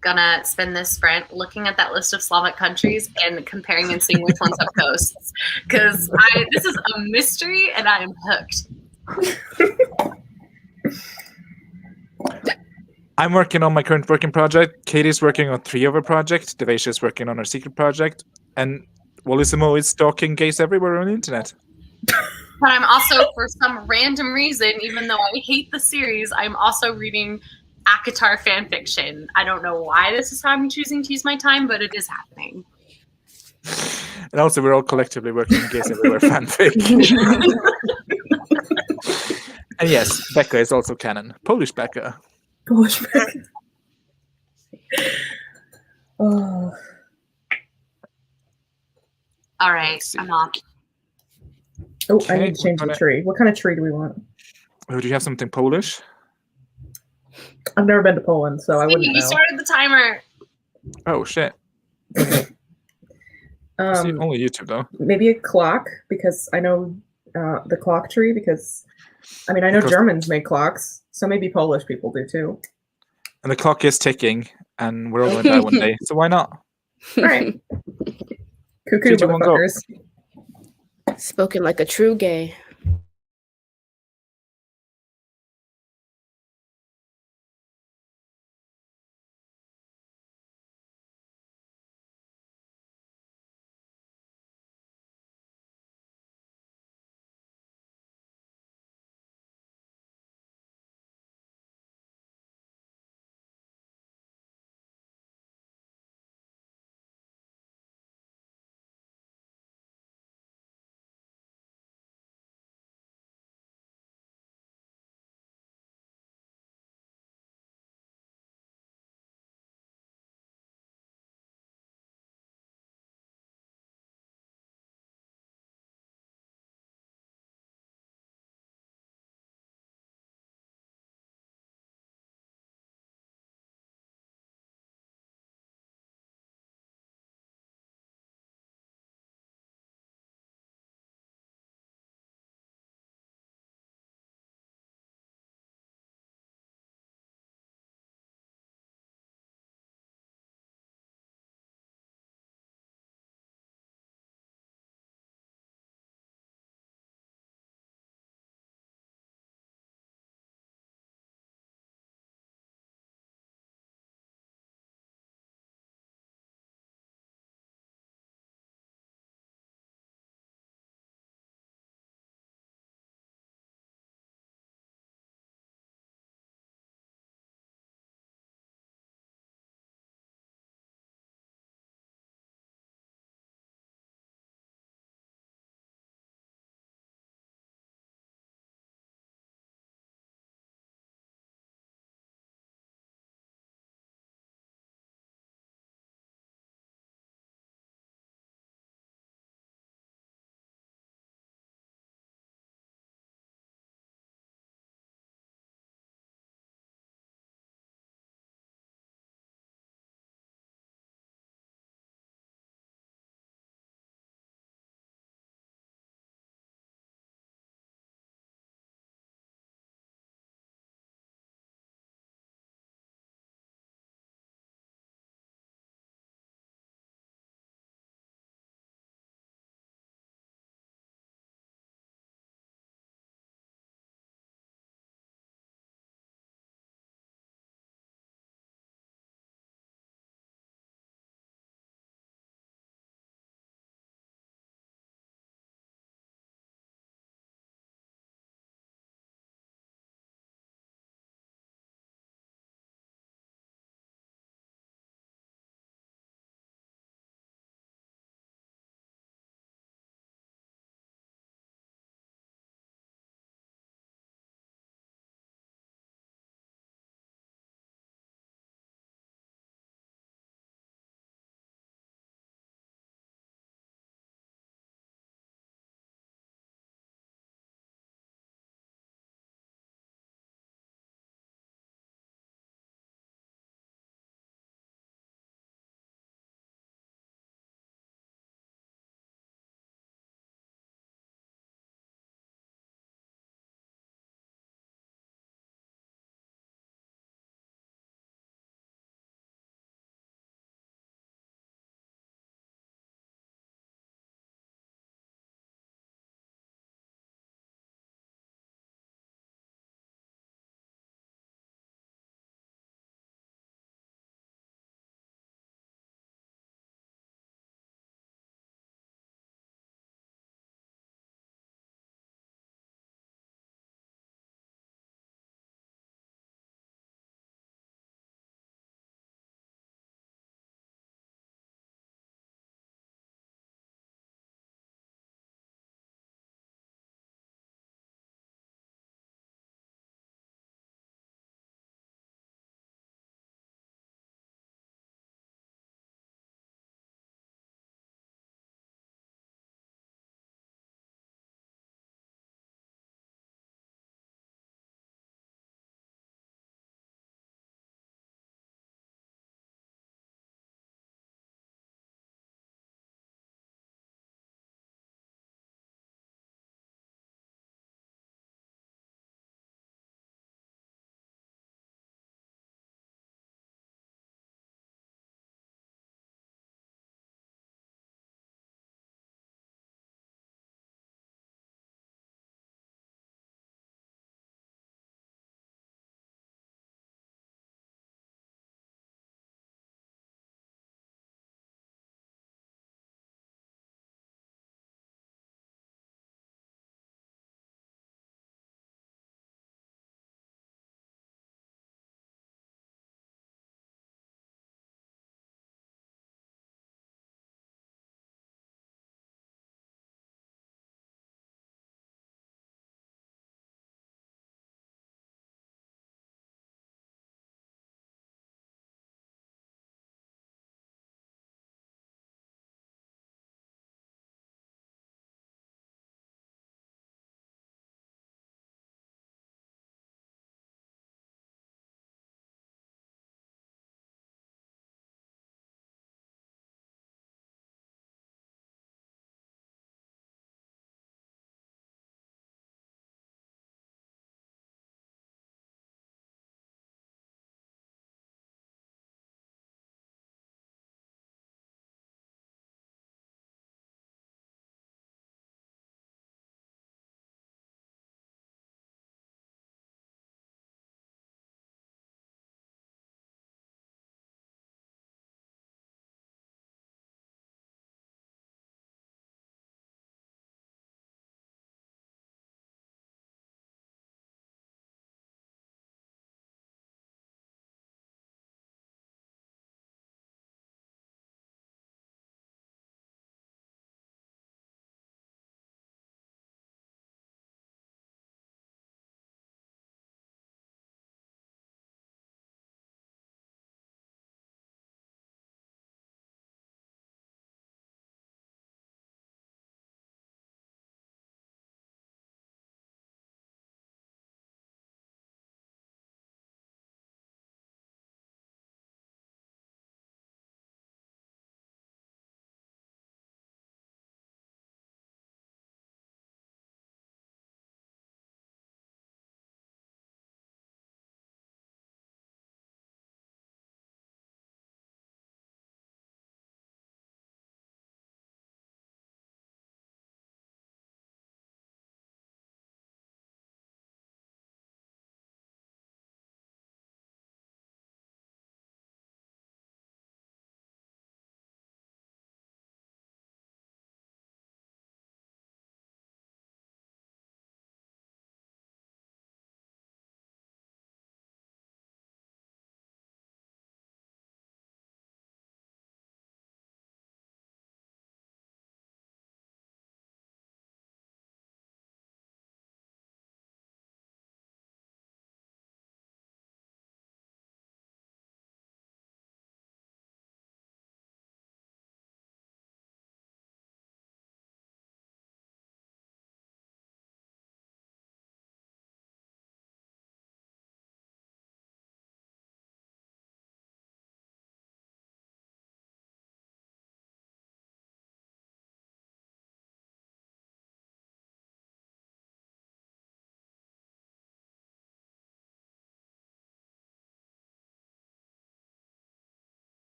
gonna spend this sprint looking at that list of Slavic countries and comparing and seeing which ones have coasts. Because this is a mystery and I am hooked. I'm working on my current working project. Katie's working on 3 of her projects. Devasia is working on her secret project. And Wallisimo is stalking gays everywhere on the internet. But I'm also, for some random reason, even though I hate the series, I'm also reading ACOTAR fanfiction. I don't know why this is how I'm choosing to use my time, but it is happening. And also, we're all collectively working on gays everywhere fanfic. And yes, Becca is also canon. Polish Becca. Polish Becca. Oh. All right, I'm off. Oh, I Okay, need to change the tree. What kind of tree do we want? Oh, do you have something Polish? I've never been to Poland, so I wouldn't You know. started the timer. Oh, shit. See, only YouTube, though. Maybe a clock, because I know the clock tree, because, I mean, I know Because- Germans make clocks, so maybe Polish people do too. And the clock is ticking, and we're all going to die one day. So why not? All right. Cuckoo, 3, 2, 1, go. motherfuckers. Spoken like a true gay.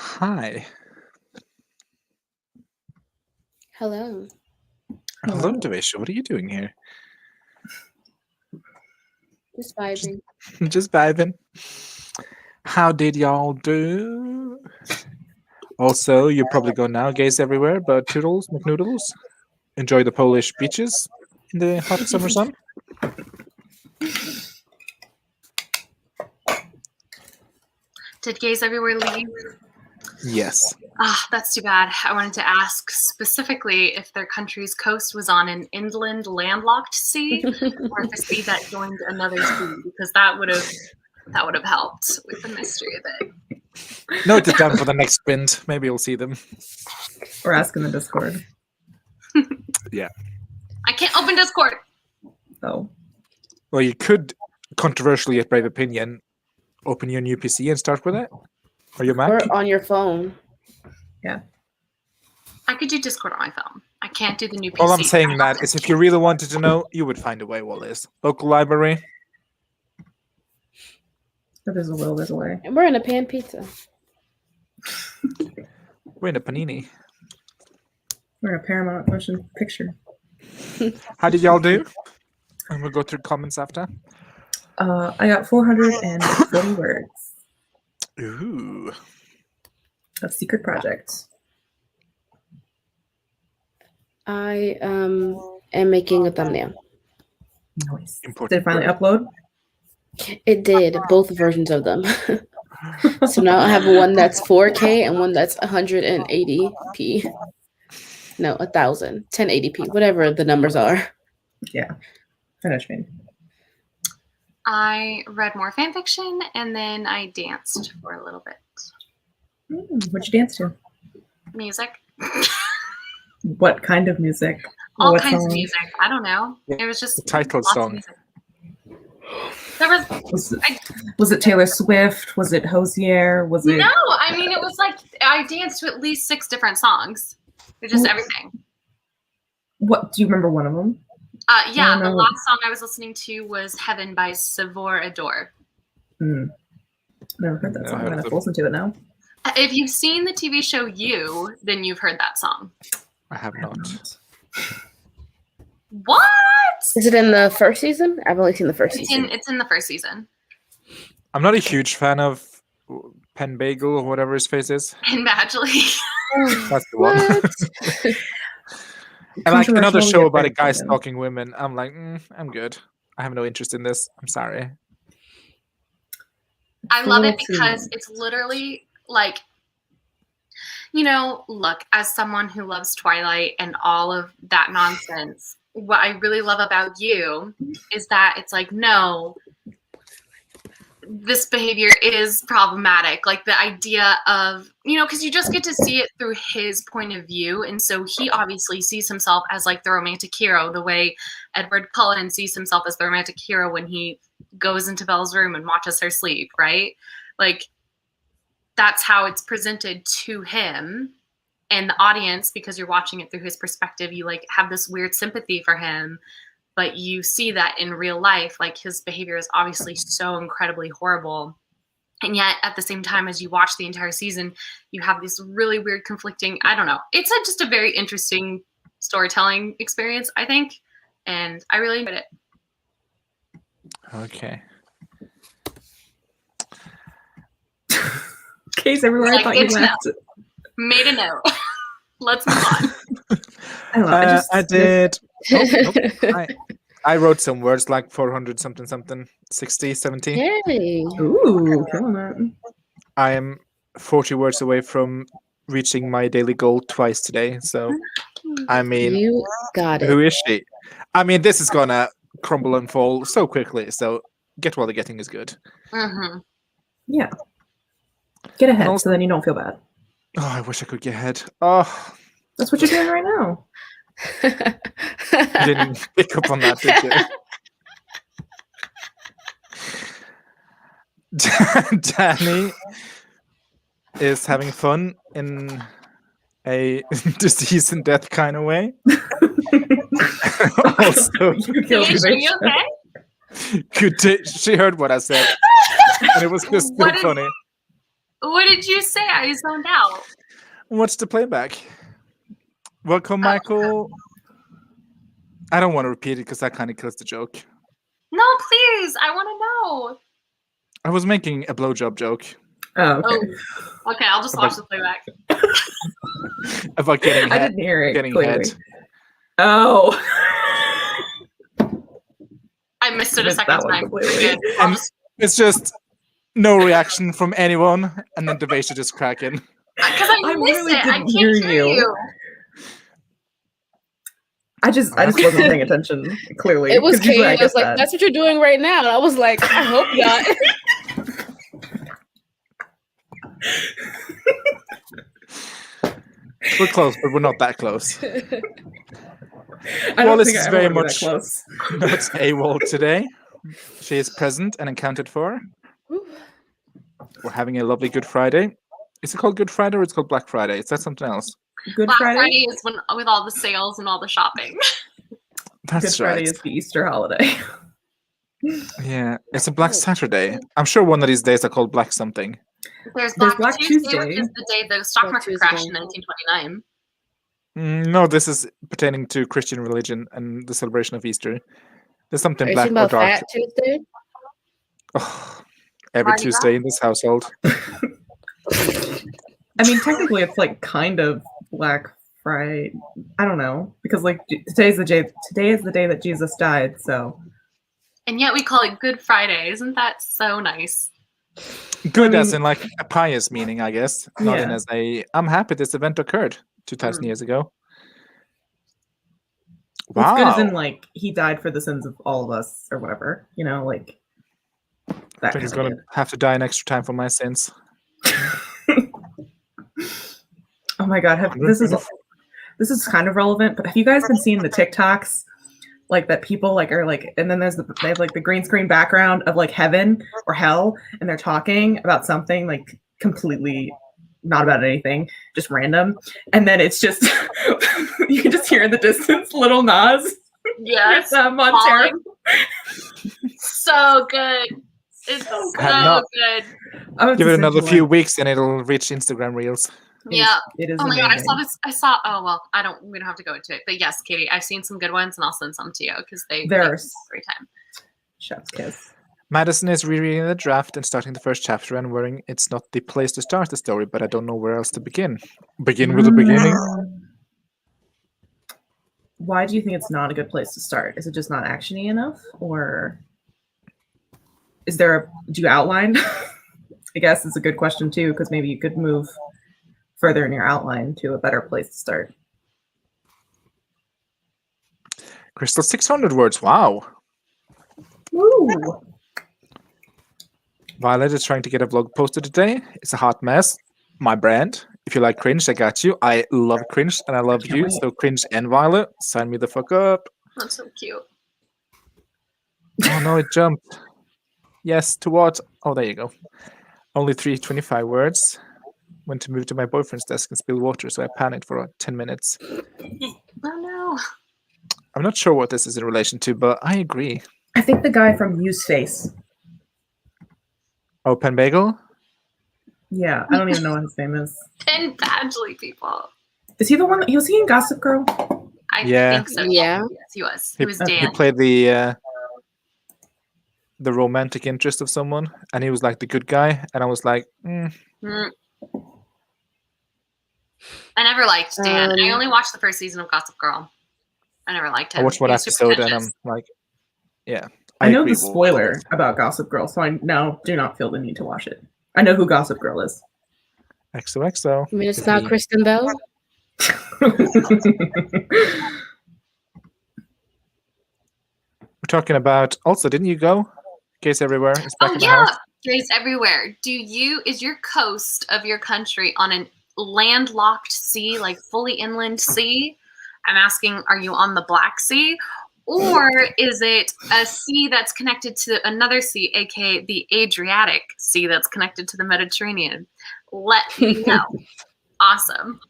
Hi. Hello. Hello, Devisha. What are you doing here? Just vibing. Just vibing. How did y'all do? Also, you're probably going now, gays everywhere, but toodles, McNoodles. Enjoy the Polish beaches in the hot summer sun. Did gays everywhere leave? Yes. Ah, that's too bad. I wanted to ask specifically if their country's coast was on an inland landlocked sea or if a sea that joined another sea, because that would have helped with the mystery of it. Note it down for the next sprint. Maybe you'll see them. Or ask in the Discord. Yeah. I can't open Discord. Oh. Well, you could, controversially at Brave Opinion, open your new PC and start with it. Or your Mac. Or on your phone. Yeah. I could do Discord on my phone. I can't do the new PC. All I'm saying that is if you really wanted to know, you would find a way, Wallis. Local library. If there's a will, there's a way. And we're in a pan pizza. We're in a panini. We're in a Paramount motion picture. How did y'all do? And we'll go through comments after. I got 440 words. Ooh. A secret project. I am making a thumbnail. Nice. Important Did it finally word. upload? It did, both versions of them. So now I have one that's 4K and one that's 180p. No, 1000, 1080p, whatever the numbers are. Yeah. I know what you mean. I read more fan fiction and then I danced for a little bit. What'd you dance to? Music. What kind of music? All What kinds song? of music. I don't know. It was just The title lots of song. music. There was Was it Taylor Swift? Was it Hosier? Was it no, I mean it was like I danced to at least 6 different songs. It was just everything. what? Do you remember one of them? Yeah, No, the no. last song I was listening to was Heaven by Savor Adore. Never heard that Never song. I'm heard gonna of have to listen to it now. If you've seen the TV show You, then you've heard that song. I have not. What? Is it in the first season? I've only seen the first season. It's in the first season. I'm not a huge fan of Penn Bagel or whatever his face is. In Badgley. That's the one. What? And like another Controversial, show yet about a very guy fun. stalking women, I'm like, I'm good. I have no interest in this. I'm sorry. I love it Let's see. because it's literally like, look, as someone who loves Twilight and all of that nonsense, what I really love about You is that it's like, no, this behavior is problematic. Like the idea of, because you just get to see it through his point of view. And so he obviously sees himself as like the romantic hero, the way Edward Cullen sees himself as the romantic hero when he goes into Belle's room and watches her sleep, right? Like that's how it's presented to him and the audience, because you're watching it through his perspective. You like have this weird sympathy for him, but you see that in real life, like his behavior is obviously so incredibly horrible. And yet at the same time, as you watch the entire season, you have this really weird conflicting, I don't know. It's just a very interesting storytelling experience, I think. And I really enjoyed it. Okay. Case everywhere. I Like, thought you it's left. Made a note. Let's move on. I don't know. I did. I wrote some words like 400 something, 60, 70. Yay. Ooh, killing it. I am 40 words away from reaching my daily goal twice today. So, I mean, You got it. who is she? I mean, this is going to crumble and fall so quickly. So, get while the getting is good. Mm-hmm. Yeah. Get ahead Also- so then you don't feel bad. Oh, I wish I could get ahead. Oh, That's what you're doing right now. you didn't pick up on that, did you? Danny is having fun in a disease and death kind of way. Also, You killed me. Are you okay? she heard what I said, and it was just so What is- funny. What did you say? I zoned out. What's the playback? Welcome, Michael. I don't want to repeat it because that kind of kills the joke. No, please. I want to know. I was making a blowjob joke Oh, okay. Oh, okay. I'll just watch the playback. about getting I head. didn't hear it Getting clearly. head. Oh. I missed it a Missed second that one time. completely. Good. And it's just no reaction from anyone, and then Devasia just cracking. Because I I missed really it. I didn't can't hear hear you. you. I just wasn't paying attention clearly. It was 'cause usually Katie. I get was like, that. "That's what you're doing right now," and I was like, "I hope not." We're close, but we're not that close. I don't Wallis think is I very ever wanna be much that close. not AWOL today. She is present and accounted for. We're having a lovely Good Friday. Is it called Good Friday or it's called Black Friday? Is that something else? Good Black Friday. Friday is when with all the sales and all the shopping. That's Good Friday right. is the Easter holiday. Yeah, it's a Black Saturday. I'm sure one of these days are called Black something. There's There's Black, Black Tuesday, which Tuesday. is the day the stock Black market Tuesday. crashed in 1929. No, this is pertaining to Christian religion and the celebration of Easter. There's Are something you black talking or about dark. Fat Tuesday? Oh, every Mardi Tuesday Gras? in this household. I mean, technically, it's like kind of Black Friday. I don't know because like today is the day that Jesus died. So And yet we call it Good Friday. Isn't that so nice? Good I as mean- in like a pious meaning, I guess. Not in Yeah. as a I'm happy this event occurred 2,000 years ago. What's Wow. good as in like he died for the sins of all of us or whatever. You know, like that. So he's kind gonna of have to die an extra time for my sins. Oh my god, this is kind of relevant, but have you guys been seeing the TikToks like that people like are like, and then they have like the green screen background of like heaven or hell, and they're talking about something like completely not about anything, just random, and then it's just you can just hear in the distance little Nas Yes. with Montero. So good. It's so Have not- good. I was Give it just another thinking, few like, weeks and it'll reach Instagram Reels. Yeah. it is Oh my god, I amazing. saw this. Oh well, we don't have to go into it. But yes, Katie, I've seen some good ones and I'll send some to you because they There make are me every time. Chef's kiss. Madison is rereading the draft and starting the first chapter and worrying it's not the place to start the story, but I don't know where else to begin. Begin with the beginning? Why do you think it's not a good place to start? Is it just not actiony enough, or is there do you outline? I guess it's a good question too, because maybe you could move further in your outline to a better place to start. Crystal, 600 words. Wow. Woo! Violet is trying to get a vlog posted today. It's a hot mess. My brand. If you like cringe, I got you. I love cringe and I love Can't you. wait. So cringe and Violet, sign me the fuck up. That's so cute. Oh no, it jumped. Yes, to what? Oh, there you go. Only 325 words. Went to move to my boyfriend's desk and spill water, so I panicked for 10 minutes. Oh no. I'm not sure what this is in relation to, but I agree. I think the guy from Use Face. Oh, Pen Bagel? Yeah, I don't even know what his name is. Penn Badgley people. Is he the one? Was he in Gossip Girl? I Yeah. think so. Yeah. Yes, he was. He- He was He Dan. played the romantic interest of someone, and he was like the good guy, and I was like, Mm. I never liked Dan. I only watched the first season of Gossip Girl. I never liked him. I watched one He was super episode, and pretentious. I'm like, yeah. I know agree the with spoiler about Gossip Girl, so I now do not feel the need to watch it. I know who Gossip Girl is. XOXO. I mean, it's It's not me. Kristen Bell. We're talking about. Also, didn't you go? Gays Everywhere is back Oh in the yeah, house. gays everywhere. Is your coast of your country on an landlocked sea, like fully inland sea? I'm asking, are you on the Black Sea? Or is it a sea that's connected to another sea, aka the Adriatic Sea that's connected to the Mediterranean? Let me know. Awesome.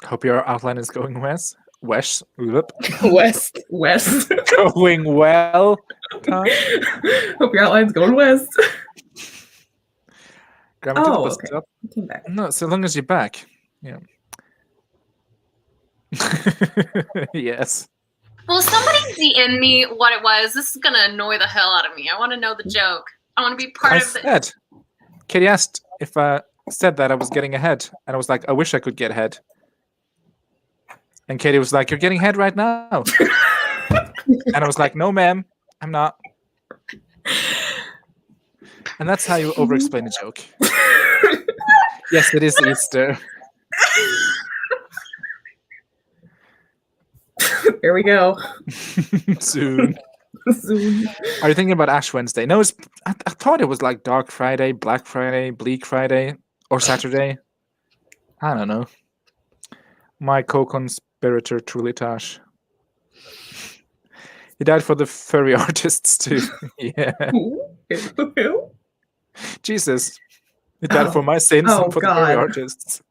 Hope your outline is going west. Whoop. West. West. Going well. Tosh. Hope your outline's going west. Grammar to the Oh, bus okay. stop. I came back. No, so long as you're back. Yeah. Yes. Well, somebody DM me what it was. This is gonna annoy the hell out of me. I want to know the joke. I want to be part I of it. said. Katie asked if I said that I was getting ahead, and I was like, I wish I could get ahead. And Katie was like, "You're getting ahead right now." And I was like, "No, ma'am, I'm not." And that's how you over-explain a joke. Yes, it is Easter. Here we go. Soon. Soon. Are you thinking about Ash Wednesday? No, I thought it was like Dark Friday, Black Friday, Bleak Friday, or Saturday. I don't know. My co-conspirator, truly Tash. He died for the furry artists too. Yeah. Who? Jesus. He died for my sins Oh, and for the furry God. artists.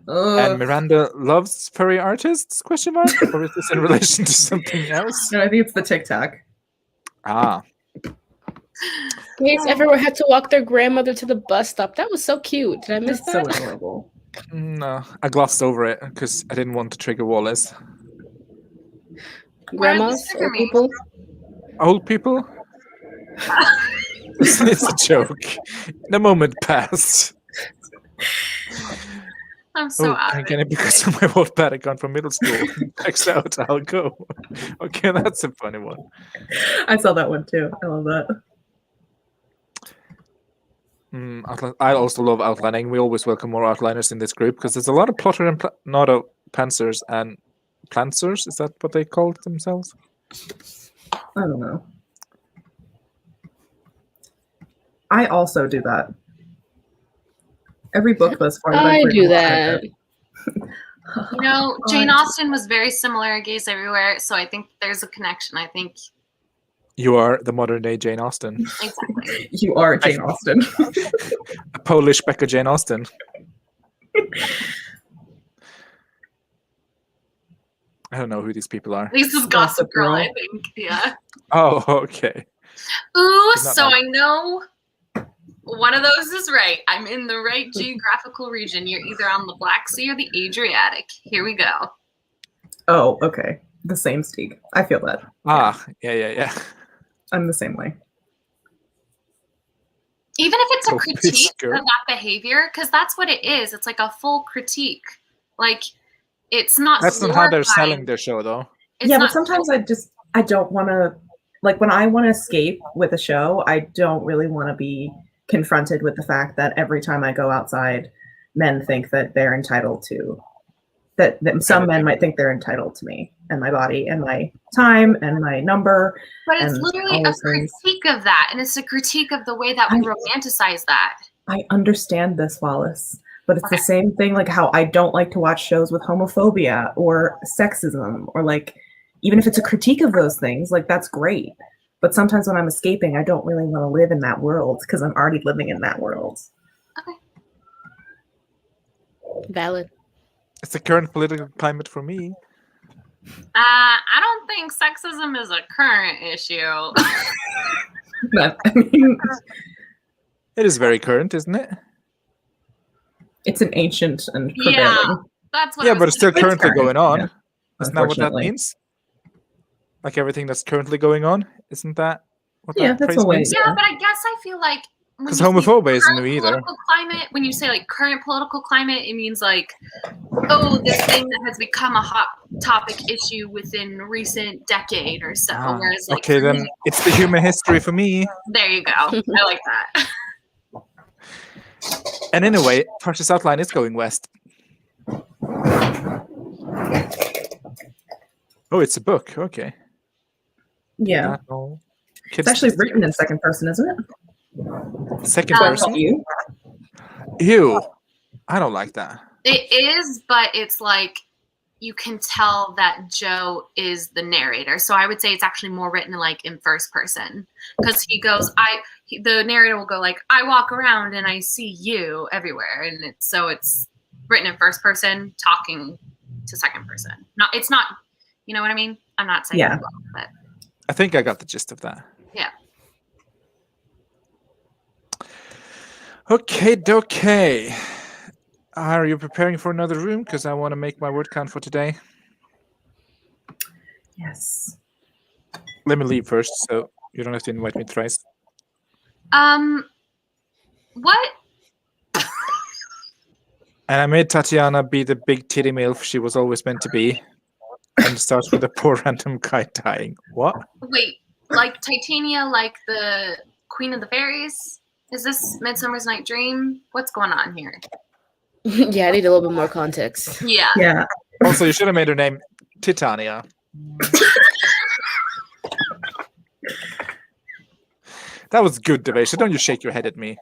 And Miranda loves furry artists? Question mark? Or is this in relation to something else? No, I think it's the TikTok. Ah. You guys ever had to walk their grandmother to the bus stop? That was so cute. Did I miss That's so that? adorable. No, I glossed over it because I didn't want to trigger Wallace. Grandmas, trigger old me? people. Old people? It's a joke. The moment passed. I'm so out of again, it. because of my Wattpad account from middle school. Checks out, I'll go. Okay, that's a funny one. I saw that one too. I love that. I also love outlining. We always welcome more outliners in this group because there's a lot of plotter and not of pantsers and plantsers. Is that what they call themselves? I don't know. I also do that. Every book thus far that I've I written, do that. You know, Jane Austen was very similar in Gays Everywhere, so I think there's a connection. I think You are the modern day Jane Austen. exactly. You are Jane Austen. A Polish Becca Jane Austen. I don't know who these people are. This is Gossip Girl, I think. Yeah. Oh, okay. Ooh, Did not so know. I know one of those is right. I'm in the right geographical region. You're either on the Black Sea or the Adriatic. Here we go. Oh, okay. The same Steak. I feel that. Ah, yeah. I'm the same way. Even if it's a Go critique Fisker. of that behavior, because that's what it is. It's like a full critique. Like, it's not That's not how they're glorifying. selling their show, though. It's Yeah, not, but sometimes I don't want to, like when I want to escape with a show, I don't really want to be confronted with the fact that every time I go outside, men think that they're entitled to, that some men might think they're entitled to me and my body and my time and my number. but it's and literally all a those things. critique of that, and it's a critique of the way that we romanticize that. I understand this, Wallace, but it's the same thing like how I don't like to watch shows with homophobia or sexism or like, even if it's a critique of those things, like that's great. But sometimes when I'm escaping, I don't really want to live in that world because I'm already living in that world. Okay. Valid. It's the current political climate for me. I don't think sexism is a current issue. But, I mean, It is very current, isn't it? it's an ancient and prevailing. Yeah, that's what. Yeah, I but was it's still It's currently current, going on. yeah. Isn't that what that Unfortunately. means? Like everything that's currently going on? Isn't that what Yeah, that that's phrase a way. means? Yeah, but I guess I feel like when Because you say homophobia isn't current new either. political climate, when you say like current political climate, it means like, oh, this thing that has become a hot topic issue within recent decade or so. Ah, Whereas like, okay, for then me- it's the human history for me. there you go. I like that. And anyway, Tasha's outline is going west. Oh, it's a book. Okay. Yeah. No. It's actually written in second person, isn't it? Second Um, person. You? Ew. I don't like that. It is, but it's like you can tell that Joe is the narrator. So I would say it's actually more written like in first person because he goes, the narrator will go like, I walk around and I see you everywhere, and it's written in first person, talking to second person. It's not, you know what I mean? I'm not saying Yeah. it well, but I think I got the gist of that. yeah. Okay. Are you preparing for another room? Because I want to make my word count for today. Yes. Let me leave first, so you don't have to invite me thrice. What? And I made Tatiana be the big titty MILF she was always meant to be. And it starts with a poor random guy dying. What? Wait, like Titania, like the Queen of the Fairies? Is this Midsummer's Night Dream? What's going on here? Yeah, I need a little bit more context. Yeah. Yeah. Also, you should have made her name Titania. That was good, Devasia. Don't you shake your head at me.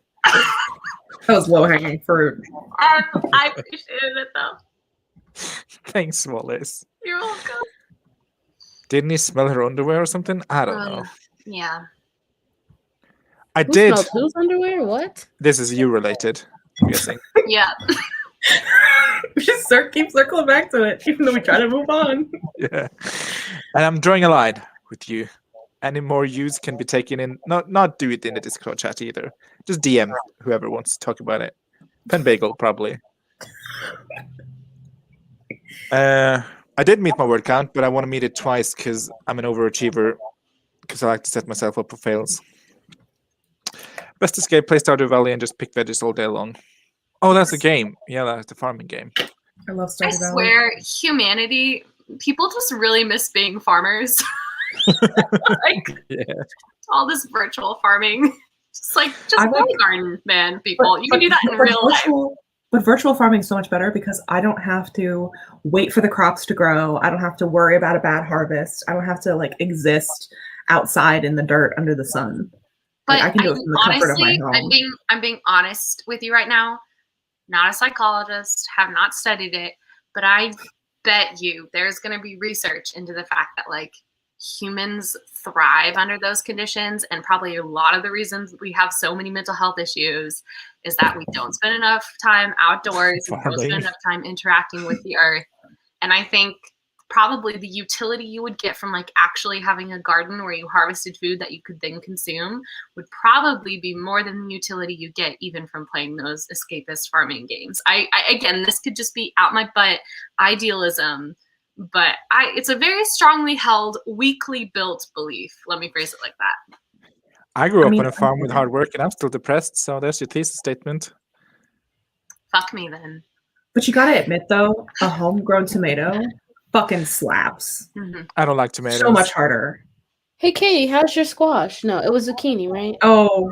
That was low hanging fruit. I appreciated it though. Thanks, Wallace. You're welcome. Didn't he smell her underwear or something? I don't know. Yeah. I Who did. smelled whose underwear? What? This is you related, I'm guessing. Yeah. We just keep circling back to it, even though we try to move on. Yeah. And I'm drawing a line with you. Any more use can be taken in. Not do it in the Discord chat either. Just DM whoever wants to talk about it. Pen Bagel, probably. I did meet my word count, but I want to meet it twice because I'm an overachiever. Because I like to set myself up for fails. Best escape, play Stardew Valley, and just pick veggies all day long. Oh, that's a game. Yeah, that's the farming game. I love I Stardew Valley. swear, humanity, people just really miss being farmers. Like, Yeah. all this virtual farming. Just I grow like- a garden, man, people. You can do that in but real life. But virtual farming is so much better because I don't have to wait for the crops to grow. I don't have to worry about a bad harvest. I don't have to exist outside in the dirt under the sun. But I can do it from the comfort of my home. I'm being honest with you right now. Not a psychologist, have not studied it, but I bet you there's going to be research into the fact that humans thrive under those conditions, and probably a lot of the reasons we have so many mental health issues is that we don't spend enough time outdoors, we don't spend enough time interacting with the earth. And I think probably the utility you would get from actually having a garden where you harvested food that you could then consume would probably be more than the utility you get even from playing those escapist farming games. I again, this could just be out my butt idealism, but it's a very strongly held, weakly built belief. Let me phrase it like that. I grew up on a farm with hard work, and I'm still depressed. So there's your thesis statement. Fuck me then. But you gotta admit though, a homegrown tomato fucking slaps. Mm-hmm. I don't like tomatoes. So much harder. Hey, Katie, how's your squash? No, it was zucchini, right? Oh,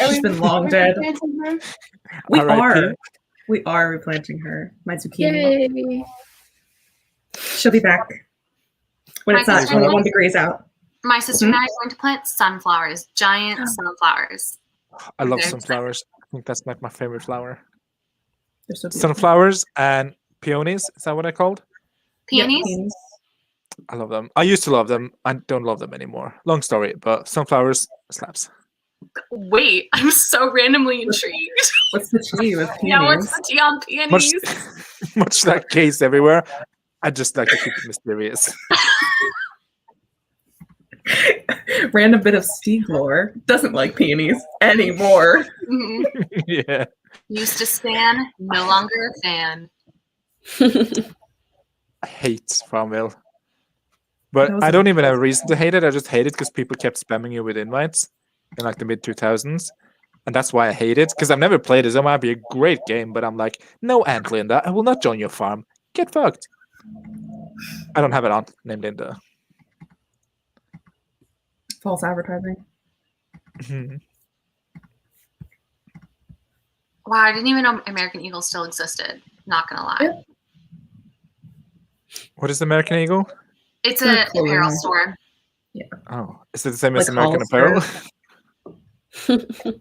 she's been long dead. We R.I.P. are replanting her. My zucchini. Yay. She'll be back when it's not 21 degrees out. My sister and I are going to plant sunflowers, giant sunflowers. I love sunflowers. I think that's my favorite flower. They're so beautiful. Sunflowers and peonies. Is that what I called? Peonies? Yeah, peonies. I love them. I used to love them. I don't love them anymore. Long story, but sunflowers slaps. Wait, I'm so randomly intrigued. What's the tea with peonies? Yeah, what's the tea on peonies? Much that case everywhere. I just like to keep it mysterious. Random bit of Steve lore. Doesn't like peonies anymore. Mm-hmm. Yeah. Used to stan, no longer a fan. I hate Farmville. But I don't even have a reason to hate it. I just hate it because people kept spamming you with invites in the mid-2000s. And that's why I hate it. Because I've never played it. It might be a great game, but I'm like, no, Aunt Linda, I will not join your farm. Get fucked. I don't have an aunt named Linda. False advertising. Wow, I didn't even know American Eagle still existed. Not gonna lie. Yeah. What is American Eagle? It's an apparel store. Yeah. Oh, is it the same as American Hollister. Apparel?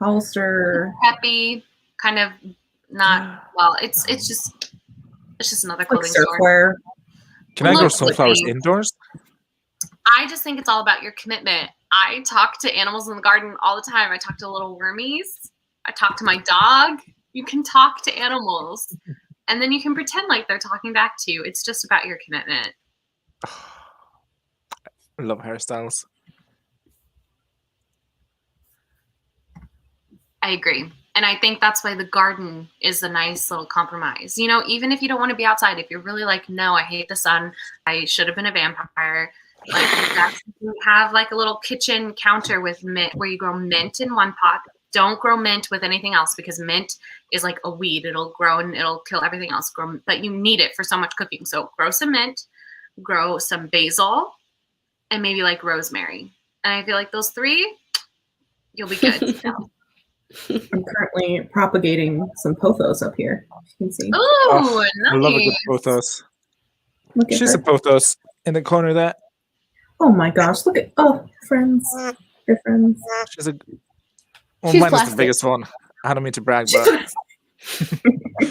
Hollister. Preppy, kind of not well. It's just another Like clothing store. surfwear. Can I grow Looks sunflowers like- indoors? I just think it's all about your commitment. I talk to animals in the garden all the time. I talk to little wormies. I talk to my dog. You can talk to animals, and then you can pretend like they're talking back to you. It's just about your commitment. I love hairstyles. I agree. And I think that's why the garden is a nice little compromise. You know, even if you don't want to be outside, if you're really like, no, I hate the sun, I should have been a vampire. Like you have like a little kitchen counter with mint where you grow mint in one pot. Don't grow mint with anything else because mint is like a weed. It'll grow and it'll kill everything else. But you need it for so much cooking. So grow some mint, grow some basil, and maybe like rosemary. And I feel like those three, you'll be good. I'm currently propagating some pothos up here. You can see. Oh, nice. I love a good pothos. Look at She's her. a pothos in the corner there. Oh my gosh! Look at friends. Your friends. She's a. Well, She's mine is plastic. the biggest one. I don't mean to brag, but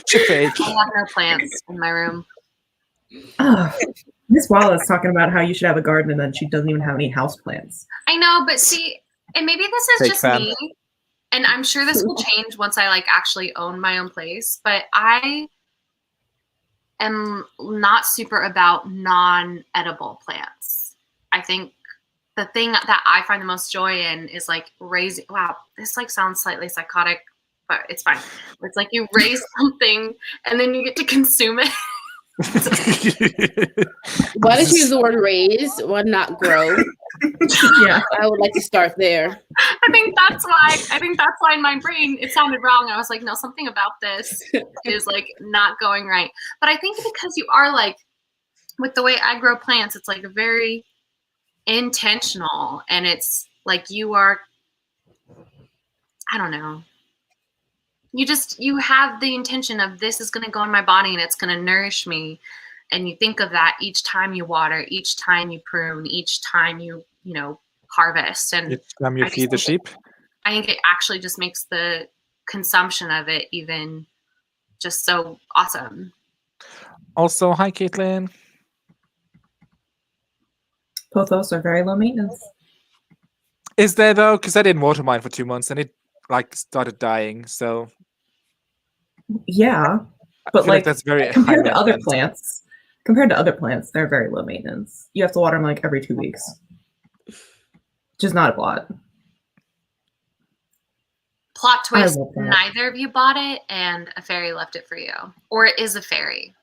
she's fake. I have no plants in my room. Oh, Miss Wallace talking about how you should have a garden, and then she doesn't even have any house plants. I know, but see, and maybe this is Fake just fan. me, and I'm sure this will change once I like actually own my own place. But I am not super about non-edible plants. I think the thing that I find the most joy in is like raising. Wow, this like sounds slightly psychotic, but it's fine. It's like you raise something and then you get to consume it. Why did you use the word raise? Why not grow? Yeah. I would like to start there. I think that's why in my brain it sounded wrong. I was like, no, something about this is like not going right. But I think because you are like, with the way I grow plants, it's like very intentional, and it's like you are, I don't know. You have the intention of this is going to go in my body and it's going to nourish me. And you think of that each time you water, each time you prune, each time you harvest. And Each time you feed the sheep. I think it actually just makes the consumption of it even just so awesome. Also, hi, Caitlin. Pothos are very low maintenance. Is there though? Because I didn't water mine for 2 months and it like started dying. So Yeah, I but feel like that's very high compared to other maintenance. plants, they're very low maintenance. You have to water them like every 2 weeks, which is not a lot. Plot twist, love that. neither of you bought it and a fairy left it for you. Or it is a fairy.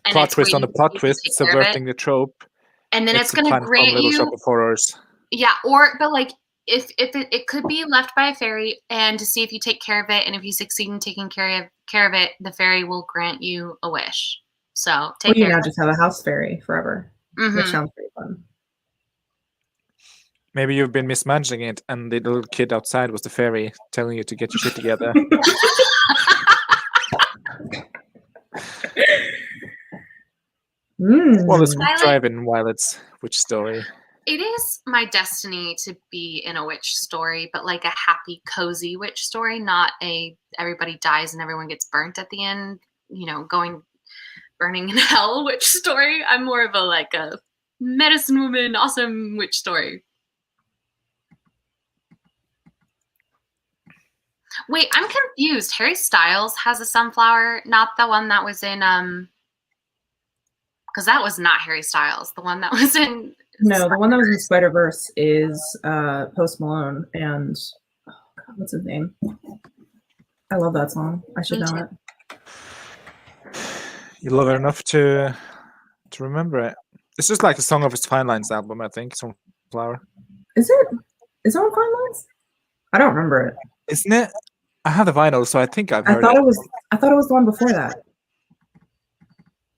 And Plot it's twist on the waiting plot for you to twist, take care of it. subverting the trope. And then it's a going to plant from grant Little you, Shop of Horrors. yeah, but like if it could be left by a fairy, and to see if you take care of it, and if you succeed in taking care of it, the fairy will grant you a wish. So take Well, you care. now just have a house fairy forever, which Mhm. sounds pretty fun. Maybe you've been mismanaging it, and the little kid outside was the fairy telling you to get your shit together. Well, it's I like- driving Violet's witch story. It is my destiny to be in a witch story, but like a happy, cozy witch story, not a everybody dies and everyone gets burnt at the end, burning in hell witch story. I'm more of a medicine woman, awesome witch story. Wait, I'm confused. Harry Styles has a sunflower, not the one that was in because that was not Harry Styles. The one that was in No, the one that was in Spider-Verse is Post Malone and God, what's his name? I love that song. I should Me know too. it. You love it enough to remember it. It's just like a song of his Fine Lines album, I think. Sunflower. Is it? Is it on Fine Lines? I don't remember it. Isn't it? I have the vinyl, so I think I've heard I thought it. it was. I thought it was the one before that.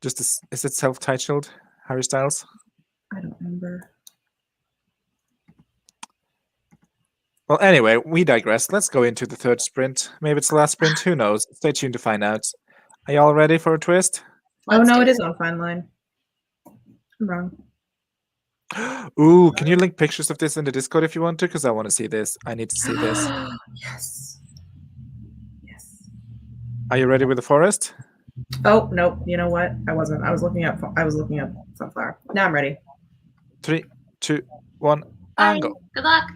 Is it self-titled Harry Styles? I don't remember. Well, anyway, we digress. Let's go into the third sprint. Maybe it's the last sprint. Who knows? Stay tuned to find out. Are y'all ready for a twist? Oh Let's no, do it is on Fine Line. I'm wrong. Ooh, can you link pictures of this in the Discord if you want to? Because I want to see this. I need to see this. Yes. Yes. Are you ready with the forest? Oh nope. You know what? I wasn't. I was looking up Sunflower. Now I'm ready. 3, 2, 1, Bye. and go. Good luck.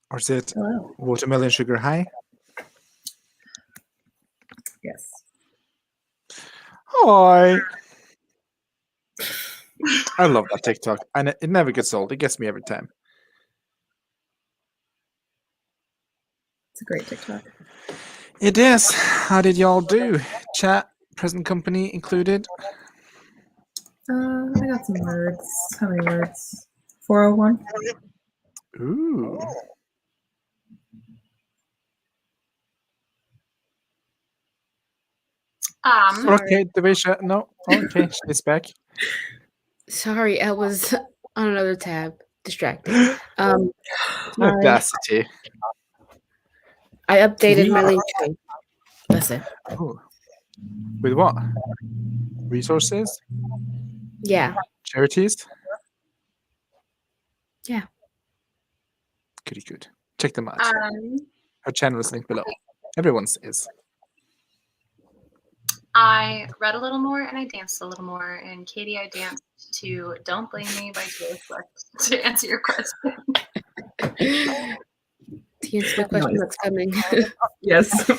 Or is it Hello. watermelon sugar high? Yes. Hi. I love that TikTok. And it never gets old. It gets me every time. It's a great TikTok. It is. How did y'all do? Chat, present company included. I got some words. How many words? 401. Ooh. Okay, Devisha. No. Okay, she's back. Sorry, I was on another tab, distracted. Audacity. I updated my link tree. That's it. Ooh. With what? Resources? Yeah. Charities? Yeah. Goody good. Check them out. Her channel is linked below. Everyone's is. I read a little more and I danced a little more. And Katie, I danced to "Don't Blame Me" by Taylor Swift to answer your question. To answer the question that's coming. Yes.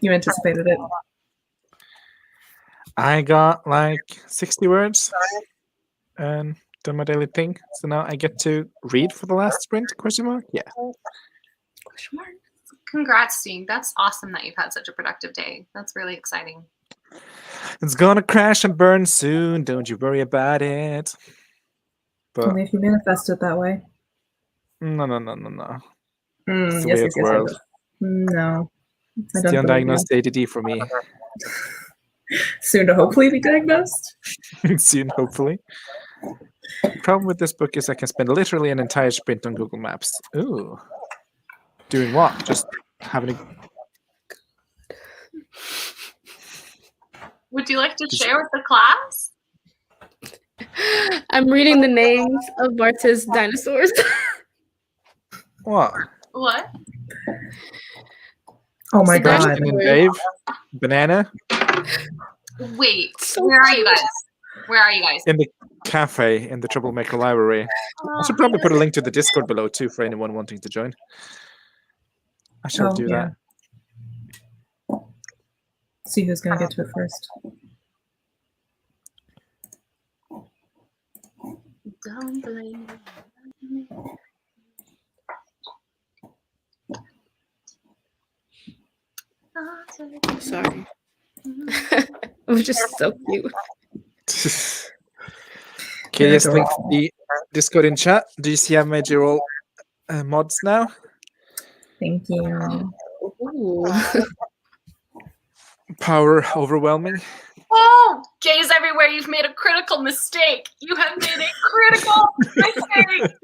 You anticipated it. I got like 60 words and done my daily thing. So now I get to read for the last sprint? Question mark? Yeah. Question mark. Congrats, Steve. That's awesome that you've had such a productive day. That's really exciting. It's gonna crash and burn soon. Don't you worry about it. But Only if you manifest it that way. no. It's the Yes, way yes, of the yes, world. yes. No. I It's don't the believe you. undiagnosed ADD for me. Soon to hopefully be diagnosed. Soon, hopefully. The problem with this book is I can spend literally an entire sprint on Google Maps. Ooh. Doing what? Just having a... Would you like to share with the class? I'm reading the names of Marta's dinosaurs. What? What? Oh my So there's- god. And Dave? Banana? Wait, So where are you cute. guys? Where are you guys? In the cafe in the Troublemaker library. I should probably put a link to the Discord below too for anyone wanting to join. I shall do that. See who's gonna get to it first. Don't blame me. Sorry. It was just so cute. Okay, just link the Discord in chat. Do you see I've made you all mods now? Thank you. Ooh. Power overwhelming. Oh, gays everywhere, you've made a critical mistake. You have made a critical mistake.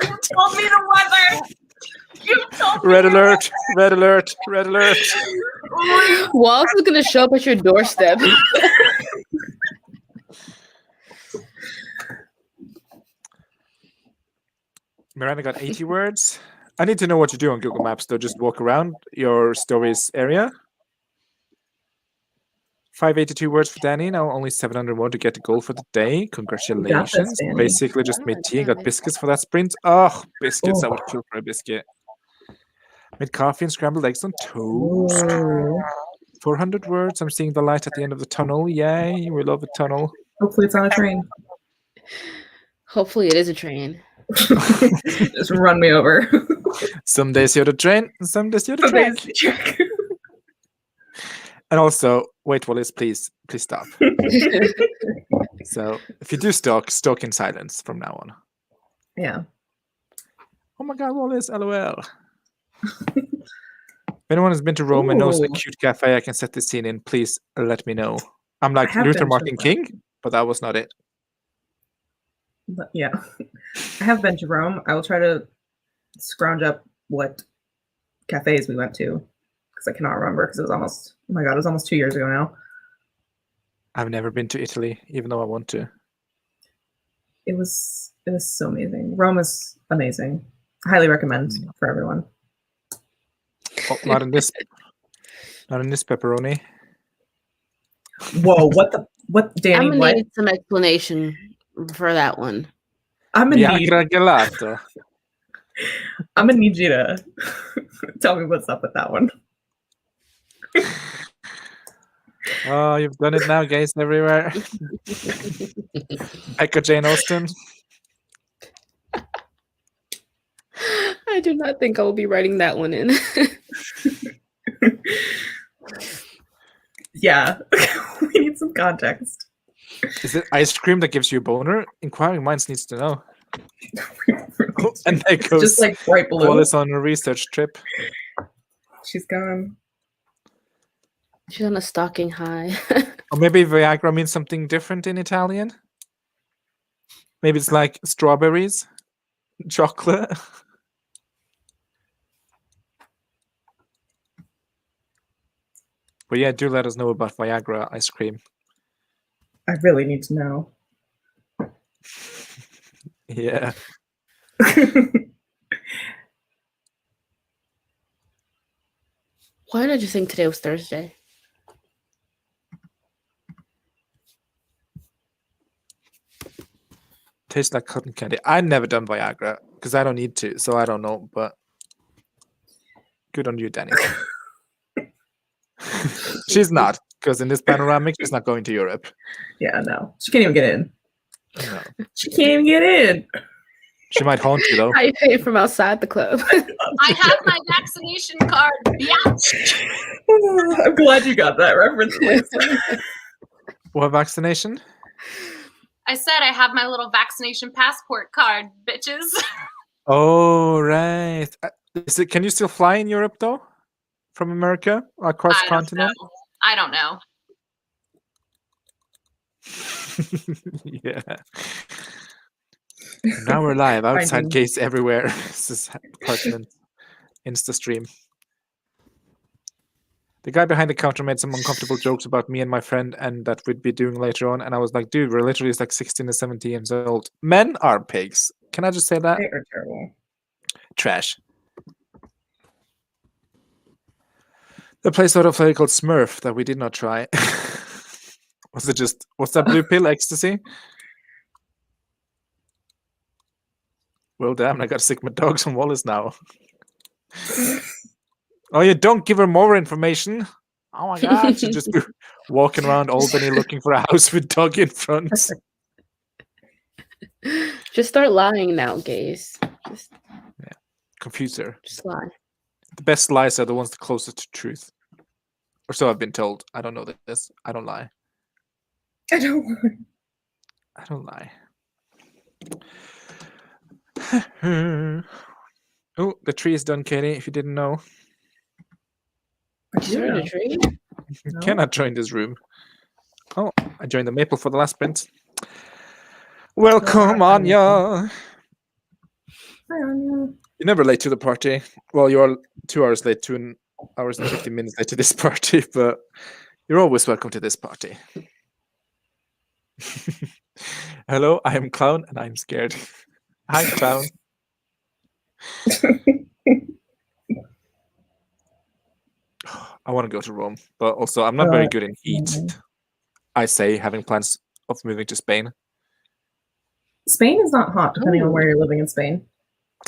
You told me the weather. You told me Red alert! Red alert! Red alert! Walls is gonna show up at your doorstep. Miranda got 80 words. I need to know what you do on Google Maps, though. Just walk around your stories area. 582 words for Danny. Now only 701 to get the goal for the day. Congratulations. Danny. Basically just made tea and got biscuits for that sprint. Oh, biscuits. I would kill for a biscuit. Made coffee and scrambled eggs on toast. Ooh. 400 words. I'm seeing the light at the end of the tunnel. Yay. We love a tunnel. Hopefully it's on a train. Hopefully it is a train. Just run me over. Some days you're the train, and some days you're the track. And also, wait, Wallace, please stop. So if you do stalk in silence from now on. Yeah. Oh my god, Wallace, LOL. If anyone has been to Rome and knows a cute cafe I can set this scene in, please let me know. I'm like Luther Martin King, but that was not it. But yeah. I have been to Rome. I will try to scrounge up what cafes we went to because I cannot remember because it was almost, oh my god, it was almost 2 years ago now. I've never been to Italy, even though I want to. It was so amazing. Rome is amazing. I highly recommend for everyone. Oh, not in this pepperoni. Whoa, what Danny? I'm gonna What? need some explanation for that one. I'm gonna need Viagra gelato. I'm gonna need you to tell me what's up with that one. Oh, you've done it now, guys, everywhere. Echo Jane Austen. I do not think I will be writing that one in. Yeah, we need some context. Is it ice cream that gives you a boner? Inquiring minds needs to know. And there goes Just like bright blue. Wallace on a research trip. She's gone. She's on a stalking high. Or maybe Viagra means something different in Italian. Maybe it's like strawberries, chocolate. But yeah, do let us know about Viagra ice cream. I really need to know. Yeah. Why did you think today was Thursday? Tastes like cotton candy. I've never done Viagra because I don't need to, so I don't know. But good on you, Danny. She's not, because in this panoramic, she's not going to Europe. Yeah, no. She can't even get in. No. She can't even get in. She might haunt you, though. How you pay from outside the club? I have my vaccination card. Biatch. I'm glad you got that reference, please. What vaccination? I said I have my little vaccination passport card, bitches. Oh, right. Can you still fly in Europe, though? From America? Across I don't continent? know. I don't know. Yeah. Now we're live outside Finding- gates everywhere. This is pertinent. Insta stream. The guy behind the counter made some uncomfortable jokes about me and my friend and that we'd be doing later on. And I was like, dude, we're literally like 16 to 17 years old. Men are pigs. Can I just say that? They are terrible. Trash. They play sort of play called Smurf that we did not try. What's that blue pill? Ecstasy? Well, damn, I got to sick my dogs on Wallace now. Oh, you don't give her more information. Oh my god, she'd just be walking around Albany looking for a house with dog in front. Just start lying now, gays. Confuse her. Just lie. The best lies are the ones the closest to truth. Or so I've been told. I don't know this. I don't lie. I don't. I don't lie. Oh, the tree is done, Katie, if you didn't know. Did you join a tree? You No. cannot join this room. Oh, I joined the maple for the last print. Welcome, Anya. Hi, Anya. You're never late to the party. Well, you are 2 hours late, 2 hours and 50 minutes late to this party, but you're always welcome to this party. Hello, I am Clown and I'm scared. Hi, Clown. I want to go to Rome, but also I'm not very good in heat. I say, having plans of moving to Spain. Spain is not hot, depending on where you're living in Spain.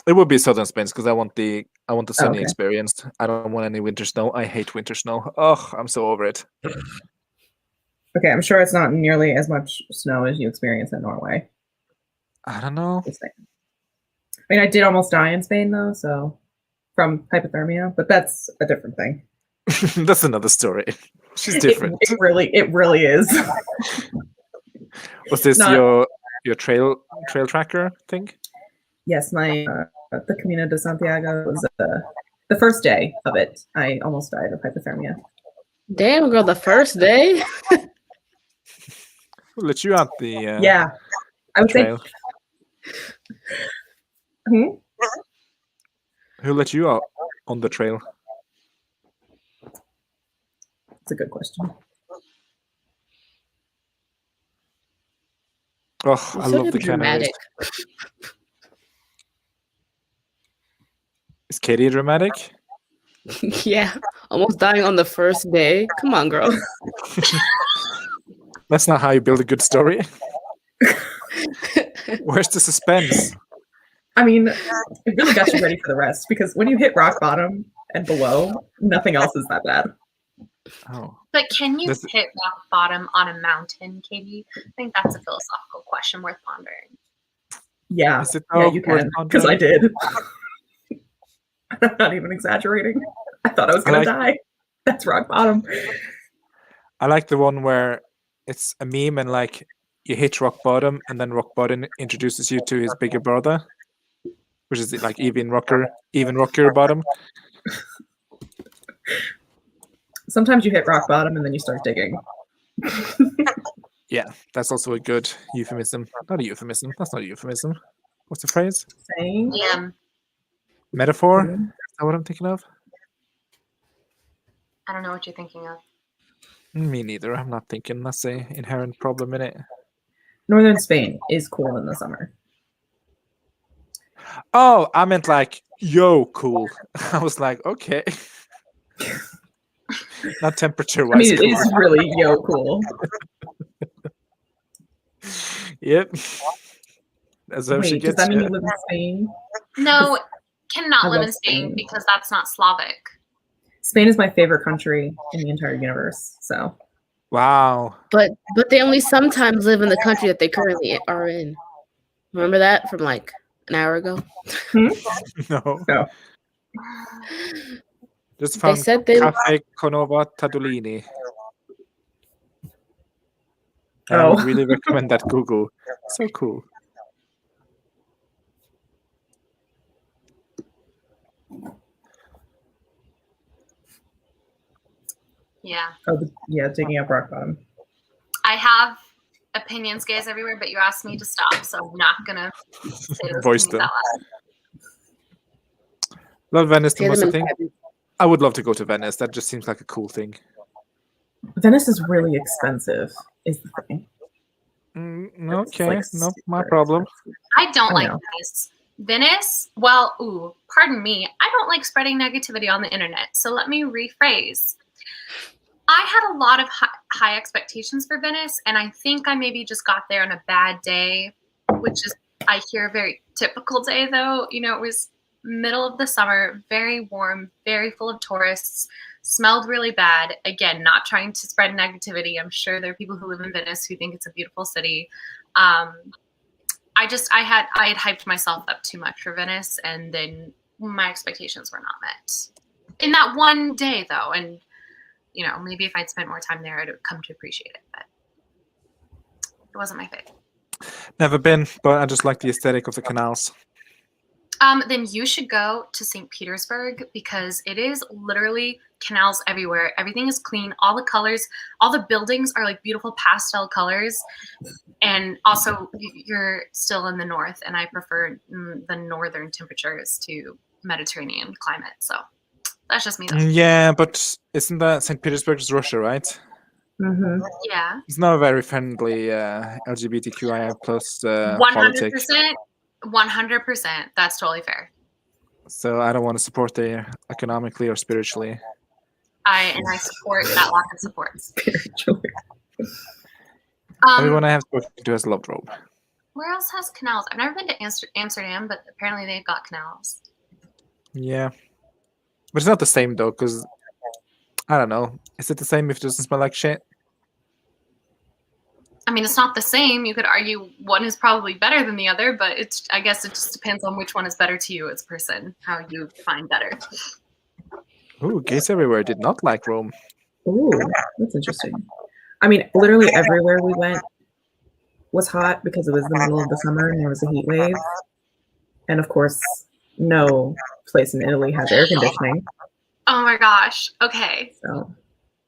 It would be southern Spain because I want the sunny okay. experience. I don't want any winter snow. I hate winter snow. Oh, I'm so over it. Okay, I'm sure it's not nearly as much snow as you experience in Norway. I don't know. Just saying. I mean, I did almost die in Spain though, so from hypothermia, but that's a different thing. That's another story. She's different. It really is. Was this Not- your trail tracker thing? Yes, my the Camino de Santiago was the first day of it. I almost died of hypothermia. Damn, girl, the first day? Who let you out the Yeah, I would trail? say. Who let you out on the trail? It's a good question. Oh, You're I so love the canaries. dramatic. Is Katie dramatic? Yeah, almost dying on the first day. Come on, girl. That's not how you build a good story. Where's the suspense? I mean, it really got you ready for the rest because when you hit rock bottom and below, nothing else is that bad. Oh, But can you This- hit rock bottom on a mountain, Katie? I think that's a philosophical question worth pondering. Yeah, is it yeah, though you worth can because I pondering? did. I'm not even exaggerating. I thought I was gonna die. That's rock bottom. I like the one where it's a meme and like you hit rock bottom and then rock bottom introduces you to his bigger brother, which is like even rocker bottom. Sometimes you hit rock bottom and then you start digging. Yeah, that's also a good euphemism. Not a euphemism. That's not a euphemism. What's the phrase? Saying. Yeah, Metaphor? Mhm. Is that what I'm thinking of? I don't know what you're thinking of. Me neither. I'm not thinking. That's the inherent problem in it. Northern Spain is cool in the summer. Oh, I meant like, yo, cool. I was like, okay. Not temperature I wise. mean, it is really cool. Yep. That's how she Wait, does gets that mean you. you live in Spain? No, I cannot live love in Spain Spain. because that's not Slavic. Spain is my favorite country in the entire universe. So Wow. But they only sometimes live in the country that they currently are in. Remember that from like an hour ago? No. no. Just They found said they Cafe Conova Tadolini. And I Oh. would really recommend that Google. So cool. Yeah. Oh, yeah, digging up rock bottom. I have opinions, guys, everywhere, but you asked me to stop, so I'm not gonna say those Voice opinions them. out loud. Love Venice the say most, them I in think. private. I would love to go to Venice. That just seems like a cool thing. Venice is really expensive, is the thing. It's Okay, like no, my super problem. expensive. I don't I like know. Venice. Venice, well, pardon me, I don't like spreading negativity on the internet. So let me rephrase. I had a lot of high expectations for Venice, and I think I maybe just got there on a bad day, which is, I hear, a very typical day, though. You know, it was middle of the summer, very warm, very full of tourists, smelled really bad. Again, not trying to spread negativity. I'm sure there are people who live in Venice who think it's a beautiful city. I had hyped myself up too much for Venice, and then my expectations were not met. In that one day, though, and you know, maybe if I'd spent more time there, I'd have come to appreciate it, but it wasn't my fave. Never been, but I just like the aesthetic of the canals. Then you should go to St. Petersburg because it is literally canals everywhere. Everything is clean. All the colors, all the buildings are like beautiful pastel colors. And also, you're still in the north, and I prefer the northern temperatures to Mediterranean climate. So that's just me, though. Yeah, but isn't that St. Petersburg is Russia, right? Mm-hmm. Yeah. It's not a very friendly LGBTQIA plus 100%. politics. 100%. That's totally fair. So I don't want to support there economically or spiritually. I support that lack of support. Spiritually. Everyone I have spoken to has loved Rome. Where else has canals? I've never been to Amsterdam, but apparently they've got canals. Yeah. But it's not the same though, because I don't know. Is it the same if it doesn't smell like shit? I mean, it's not the same. You could argue one is probably better than the other, but I guess it just depends on which one is better to you as a person, how you find better. Ooh, gays everywhere did not like Rome. Ooh, that's interesting. I mean, literally everywhere we went was hot because it was the middle of the summer and there was a heat wave. And of course, no place in Italy has air conditioning. Oh my gosh. Okay. So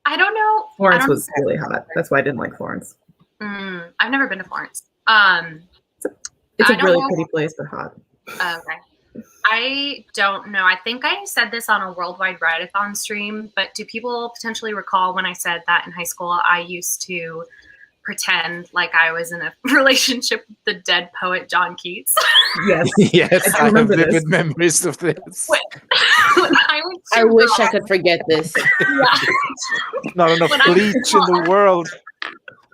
I don't know. Florence was really hot. That's why I didn't like Florence. I've never been to Florence. It's a really pretty place, but hot. Okay. I don't know. I think I said this on a Worldwide Write-a-thon stream, but do people potentially recall when I said that in high school I used to pretend like I was in a relationship with the dead poet John Keats? Yes. Yes, I have remember this. vivid memories of this. When I went to I wish I Rome- could forget this. Yeah. Not enough When I- bleach in the world.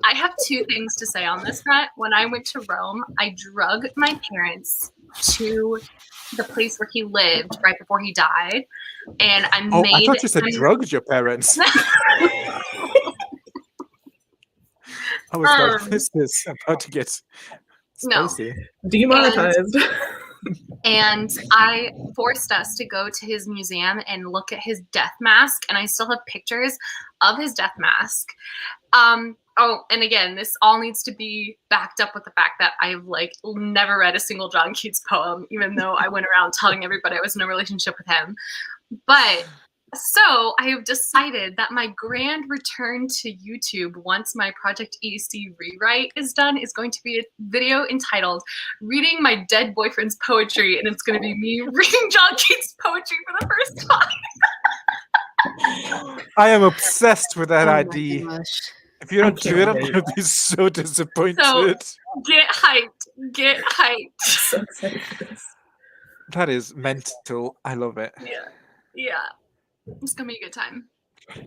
I have two things to say on this front. When I went to Rome, I drugged my parents to the place where he lived right before he died, and I Oh, made. I thought you said drugged your parents. I was like, this is about to get spicy. Demonetized. And I forced us to go to his museum and look at his death mask, and I still have pictures of his death mask. Oh, and again, this all needs to be backed up with the fact that I've like never read a single John Keats poem, even though I went around telling everybody I was in a relationship with him. But so I have decided that my grand return to YouTube once my Project EC rewrite is done is going to be a video entitled Reading My Dead Boyfriend's Poetry, and it's going to be me reading John Keats' poetry for the first time. I am obsessed with that Oh my idea. gosh. If you don't do it, I'm can't going to be so disappointed. So get hyped. Get hyped. So excited for this. That is mental. I love it. Yeah. It's going to be a good time.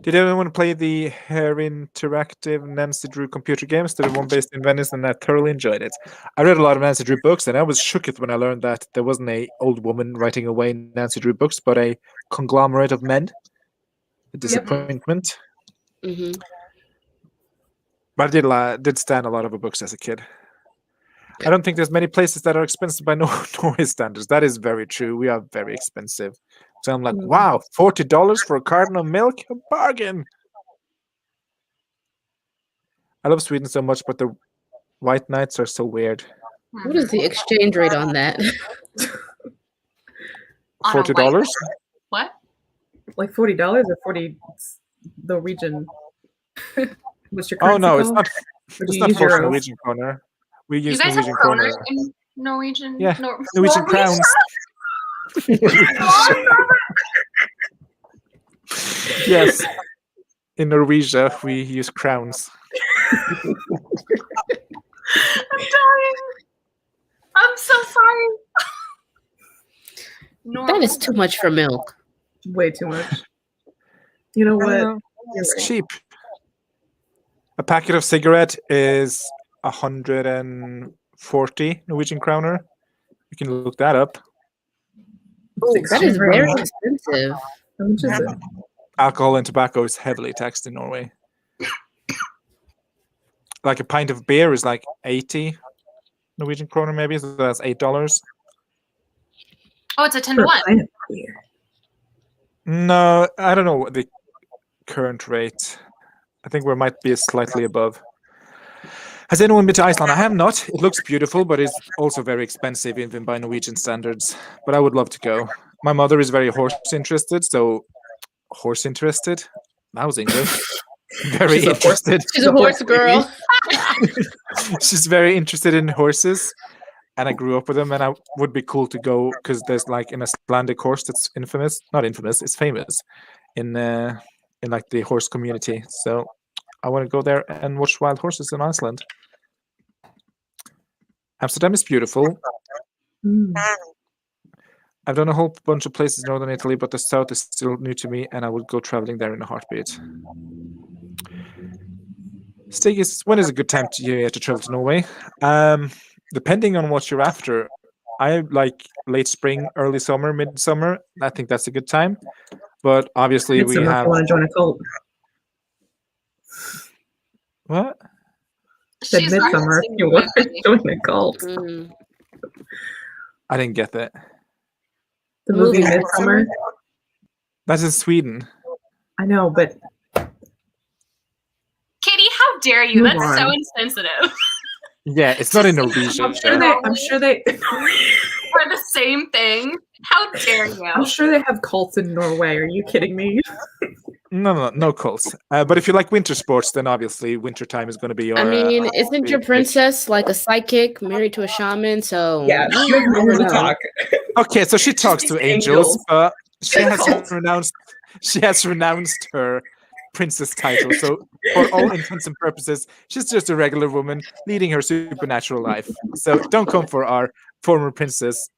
Did anyone play the Hair Interactive Nancy Drew computer games? The one based in Venice, and I thoroughly enjoyed it. I read a lot of Nancy Drew books, and I was shook when I learned that there wasn't a old woman writing away Nancy Drew books, but a conglomerate of men. A disappointment. Hmm. But I did stand a lot of her books as a kid. I don't think there's many places that are expensive by Norway standards. That is very true. We are very expensive. So I'm like, wow, $40 for a carton of milk? A bargain. I love Sweden so much, but the white nights are so weird. What is the exchange rate on that? On a $40? What? Like $40 or 40 Norwegian. What's your Oh no, currency it's called? not. Or do It's you not use for euros? Norwegian kroner. We You use guys have Norwegian kroners kroner. in Norwegian? Yeah, Norwegian crowns. Yes, in Norwegia we use crowns. I'm dying. I'm so sorry. That is too much for milk. Way too much. You know what? You're It's right. cheap. A packet of cigarette is 140 Norwegian kroner. You can look that up. Oh, Six that is grand. very expensive. How much is it? Alcohol and tobacco is heavily taxed in Norway. Like a pint of beer is like 80 Norwegian kroner, maybe. So that's $8. Oh, it's a 10 For to a 1. pint of beer. No, I don't know what the current rate. I think we might be slightly above. Has anyone been to Iceland? I have not. It looks beautiful, but it's also very expensive even by Norwegian standards. But I would love to go. My mother is very horse interested, so horse interested. That was English. Very She's a horse- interested. She's a horse girl. She's very interested in horses, and I grew up with them. And I would be cool to go because there's like an Icelandic horse that's infamous. Not infamous. It's famous in like the horse community. So I want to go there and watch wild horses in Iceland. Amsterdam is beautiful. Mm. I've done a whole bunch of places in northern Italy, but the south is still new to me, and I would go traveling there in a heartbeat. Stig, when is a good time to travel to Norway? Depending on what you're after. I like late spring, early summer, midsummer. I think that's a good time. But obviously we Midsummer if have you want to join a cult. what? Said She's midsummer if referencing you want to Norway. join a cult. Mm. I didn't get that. The movie Movie Midsummer. That's in Sweden. I know, but Katie, how dare you? Move That's so on. insensitive. Yeah, it's not in Norwegian. I'm sure they For the same thing. How dare you? I'm sure they have cults in Norway. Are you kidding me? No cults. But if you like winter sports, then obviously wintertime is going to be your. I mean, isn't your big- princess like a psychic married to a shaman? So Yeah, you have never room to know. talk. Okay, so she talks She's to angels, angels. but she has Cult. renounced her princess title. So for all intents and purposes, she's just a regular woman leading her supernatural life. So don't come for our former princess,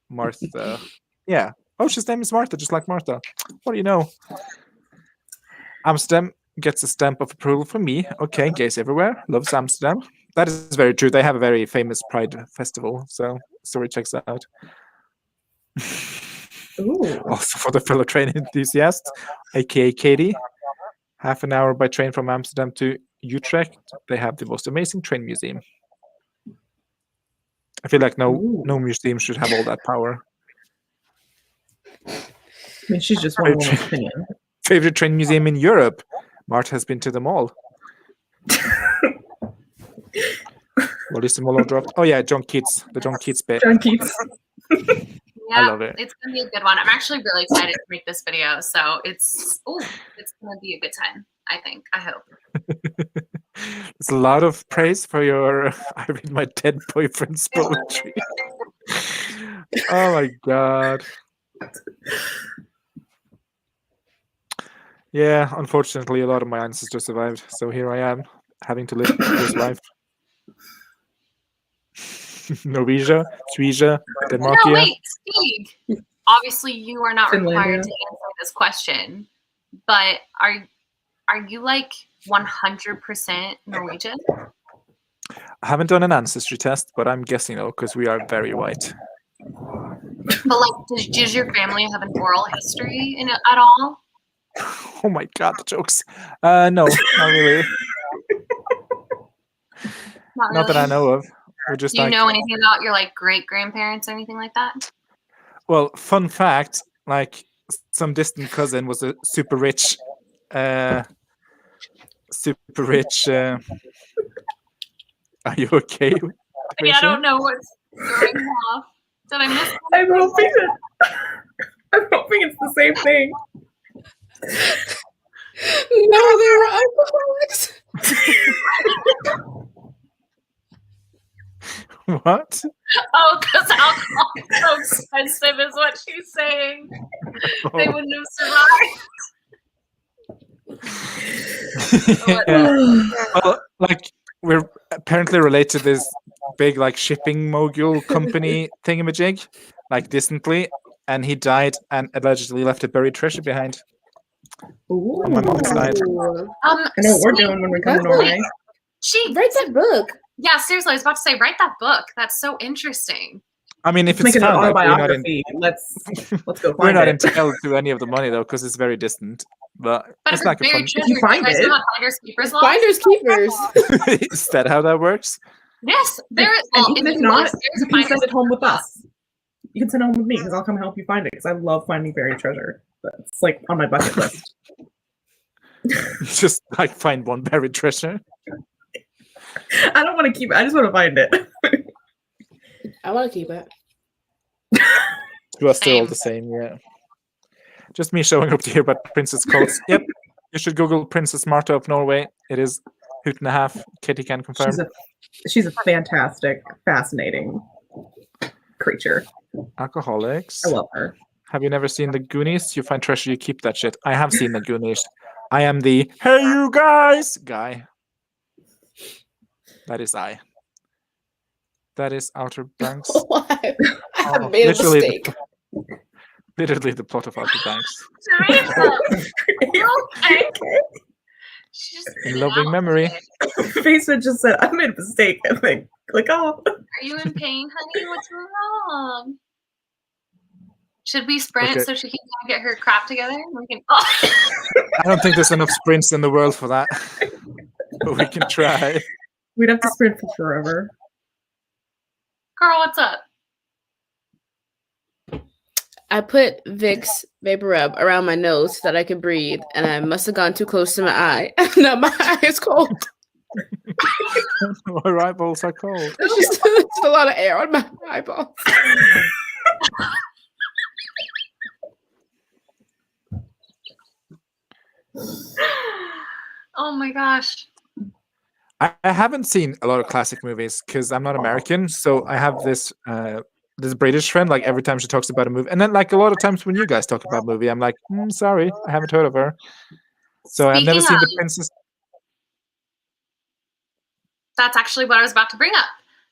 Martha. Yeah. Oh, his name is Martha, just like Martha. What do you know? Amsterdam gets a stamp of approval from me. Okay, gays everywhere. Loves Amsterdam. That is very true. They have a very famous Pride festival. So story checks out. Ooh. Also for the fellow train enthusiasts, aka Katie, half an hour by train from Amsterdam to Utrecht, they have the most amazing train museum. I feel like no museum should have all that power. I mean, she's just one woman's opinion. Favorite train museum in Europe? Mart has been to them all. Wallisimo dropped. Oh yeah, John Keats. The John Keats bit. John Keats. Yeah, I love it. It's gonna be a good one. I'm actually really excited to make this video, so it's gonna be a good time. I think. I hope. There's a lot of praise for your I read my dead boyfriend's poetry. Oh my god. Yeah, unfortunately a lot of my ancestors survived, so here I am, having to live this life. Norwegia, Swedia, Denmark. No, wait, Steve. Obviously, you are not required Finlandia. to answer this question, but are you like 100% Norwegian? I haven't done an ancestry test, but I'm guessing though, because we are very white. But like, does your family have an oral history in it at all? Oh my god, the jokes. No, not really. Not that I know of. We're just Do you like, know anything about your like great grandparents or anything like that? well, fun fact, like some distant cousin was a super rich are you okay? I don't know what's going off. Did I miss something? I'm hoping it's the same thing. No, they were alcoholics. What? Oh, because alcohol is so expensive is what she's saying. They wouldn't have survived. Well, like we're apparently related to this big like shipping mogul company thingamajig, like distantly, and he died and allegedly left a buried treasure behind. Ooh. On my mom's side. I know what we're doing when we come to Norway. Write that book. Yeah, seriously, I was about to say, write that book. That's so interesting. I mean, if Let's it's make it an found, like, autobiography. Let's go find we're not it. entitled to any of the money though, because it's very distant. But it's like a fun. If you find it, finders keepers laws? Finders keepers. Is that how that works? Yes, there is. and Well, even in if the not, US, there's you a can finders send it home with keepers law. us. You can send it home with me because I'll come help you find it because I love finding buried treasure. That's like on my bucket list. Just like find one buried treasure. I don't want to keep it. I just want to find it. I want to keep it. You are still all Same. the same, yeah. Just me showing up to hear about Princess Coats. Yep, you should Google Princess Marta of Norway. It is hoot and a half. Kitty can confirm. She's a fantastic, fascinating creature. Alcoholics. I love her. Have you never seen the Goonies? You find treasure, you keep that shit. I have seen the Goonies. I am the hey you guys guy. That is I. That is Outer Banks. Why? I made a mistake. Literally the plot of Outer Banks. Okay. She just In did it loving out. memory. Facebook just said, I made a mistake. I think, click off. Are you in pain, honey? What's wrong? Should we sprint Okay. so she can kind of get her crap together? We can. I don't think there's enough sprints in the world for that. But we can try. We'd have to sprint for forever. Girl, what's up? I put Vicks Vapor Rub around my nose so that I could breathe, and I must have gone too close to my eye. Now my eye is cold. My eyeballs are cold. There's just a lot of air on my eyeballs. Oh my gosh. I haven't seen a lot of classic movies because I'm not American, so I have this this British friend. Like every time she talks about a movie, and then like a lot of times when you guys talk about a movie, I'm like, sorry, I haven't heard of her. So I've never seen The Princess. That's actually what I was about to bring up.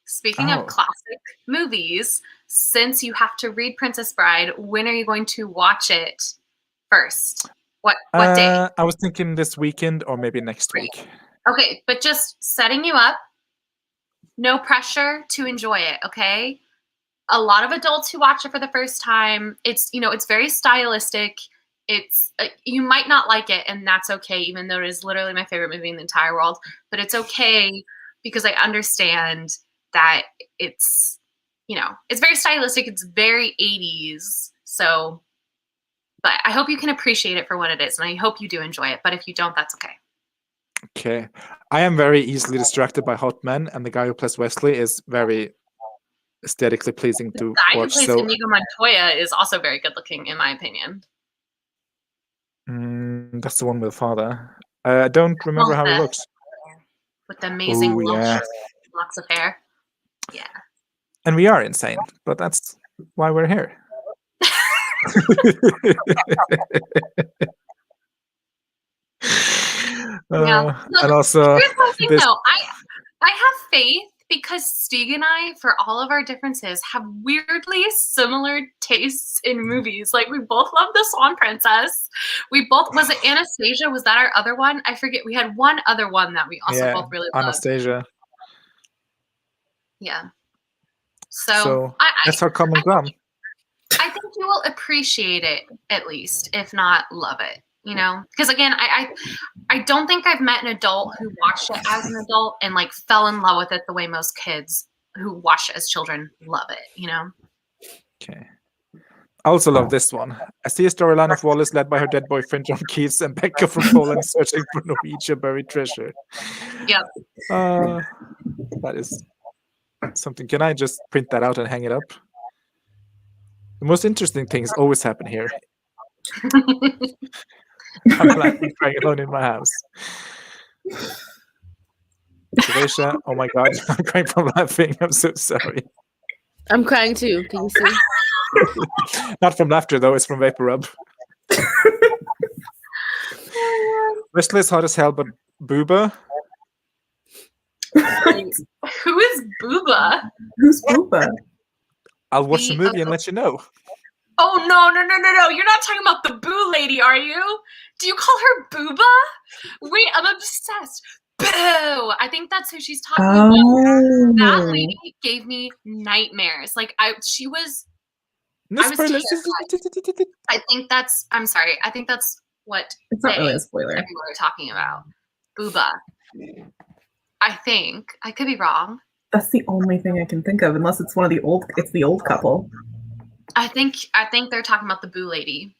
Speaking Oh. of classic movies, since you have to read Princess Bride, when are you going to watch it first? What day? I was thinking this weekend or maybe next week. Okay, but just setting you up. No pressure to enjoy it, okay? a lot of adults who watch it for the first time. It's, you know, it's very stylistic. It's you might not like it, and that's okay, even though it is literally my favorite movie in the entire world. But it's okay because I understand that it's, you know, it's very stylistic. It's very 80s. So, but I hope you can appreciate it for what it is, and I hope you do enjoy it. But if you don't, that's okay. Okay. I am very easily distracted by hot men, and the guy who plays Wesley is very aesthetically pleasing The to guy who watch. plays So Inigo Montoya is also very good looking, in my opinion. that's the one with the father. I don't remember how he looks. With the amazing Oh, yeah. locks of hair. Yeah. And we are insane, but that's why we're here. Yeah. Look, And also, here's one thing this, though. I have faith because Stieg and I, for all of our differences, have weirdly similar tastes in movies. Like, we both love The Swan Princess. We both, was it Anastasia? Was that our other one? I forget. We had one other one that we also both really loved. Anastasia. Yeah. So that's our common ground. I think you will appreciate it, at least, if not love it. You know, because again, I don't think I've met an adult who watched it as an adult and like fell in love with it the way most kids who watch it as children love it. You know. Okay. I also love this one. I see a storyline of Wallace led by her dead boyfriend John Keats and Becca from Poland searching for Norwegian buried treasure. Yep. That is something. Can I just print that out and hang it up? The most interesting things always happen here. I'm laughing crying alone in my house. Teresa, oh my god, I'm crying from laughing. I'm so sorry. I'm crying too. Can you see? Not from laughter though, it's from vapor rub. Wesley's hot as hell, but Booba? Who is Booba? Who's Booba? I'll watch the movie and let you know. Oh, no. You're not talking about the Boo lady, are you? Do you call her Booba? Wait, I'm obsessed. Boo! I think that's who she's talking about. That lady gave me nightmares. Like, she was... No I was spoilers. terrified. I think that's... I'm sorry. I think that's what It's not really a spoiler. everyone are talking about. Booba. I think. I could be wrong. That's the only thing I can think of, unless it's it's the old couple. I think they're talking about the Boo lady.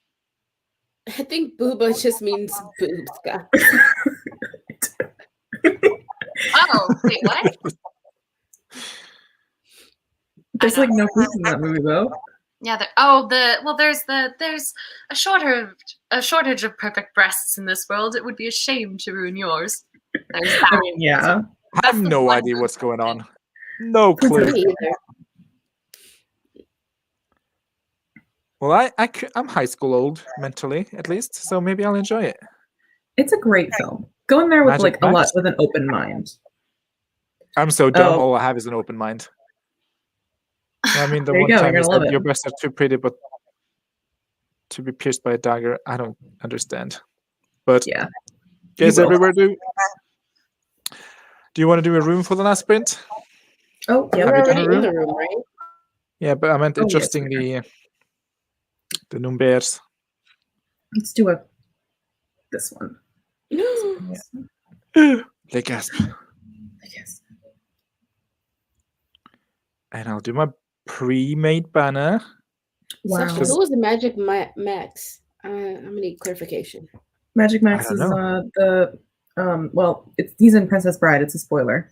I think booba just means boobs, guys. Oh, wait, what? There's like no boobs in that movie though. Yeah. There's a shortage of perfect breasts in this world. It would be a shame to ruin yours. There's that. I mean, yeah. I have no idea what's going on. No clue. Me either. Well, I'm high school old, mentally, at least, so maybe I'll enjoy it. It's a great film. Go in there with Magic like Max? with an open mind. I'm so dumb, Oh. all I have is an open mind. I mean, the There you one go, time you're you gonna love said it. your breasts are too pretty, but to be pierced by a dagger, I don't understand. But Yeah. guys You will. everywhere do. Do you want to do a room for the last sprint? Oh, yeah. We're Have you done already a in room? the room, right? Yeah, but I meant Oh, yes, adjusting we the numbers. Let's do this one. They gasp. I guess. And I'll do my pre-made banner. Wow. So who was the Magic Max? I'm gonna need clarification. Magic Max I is don't he's in Princess Bride. It's a spoiler.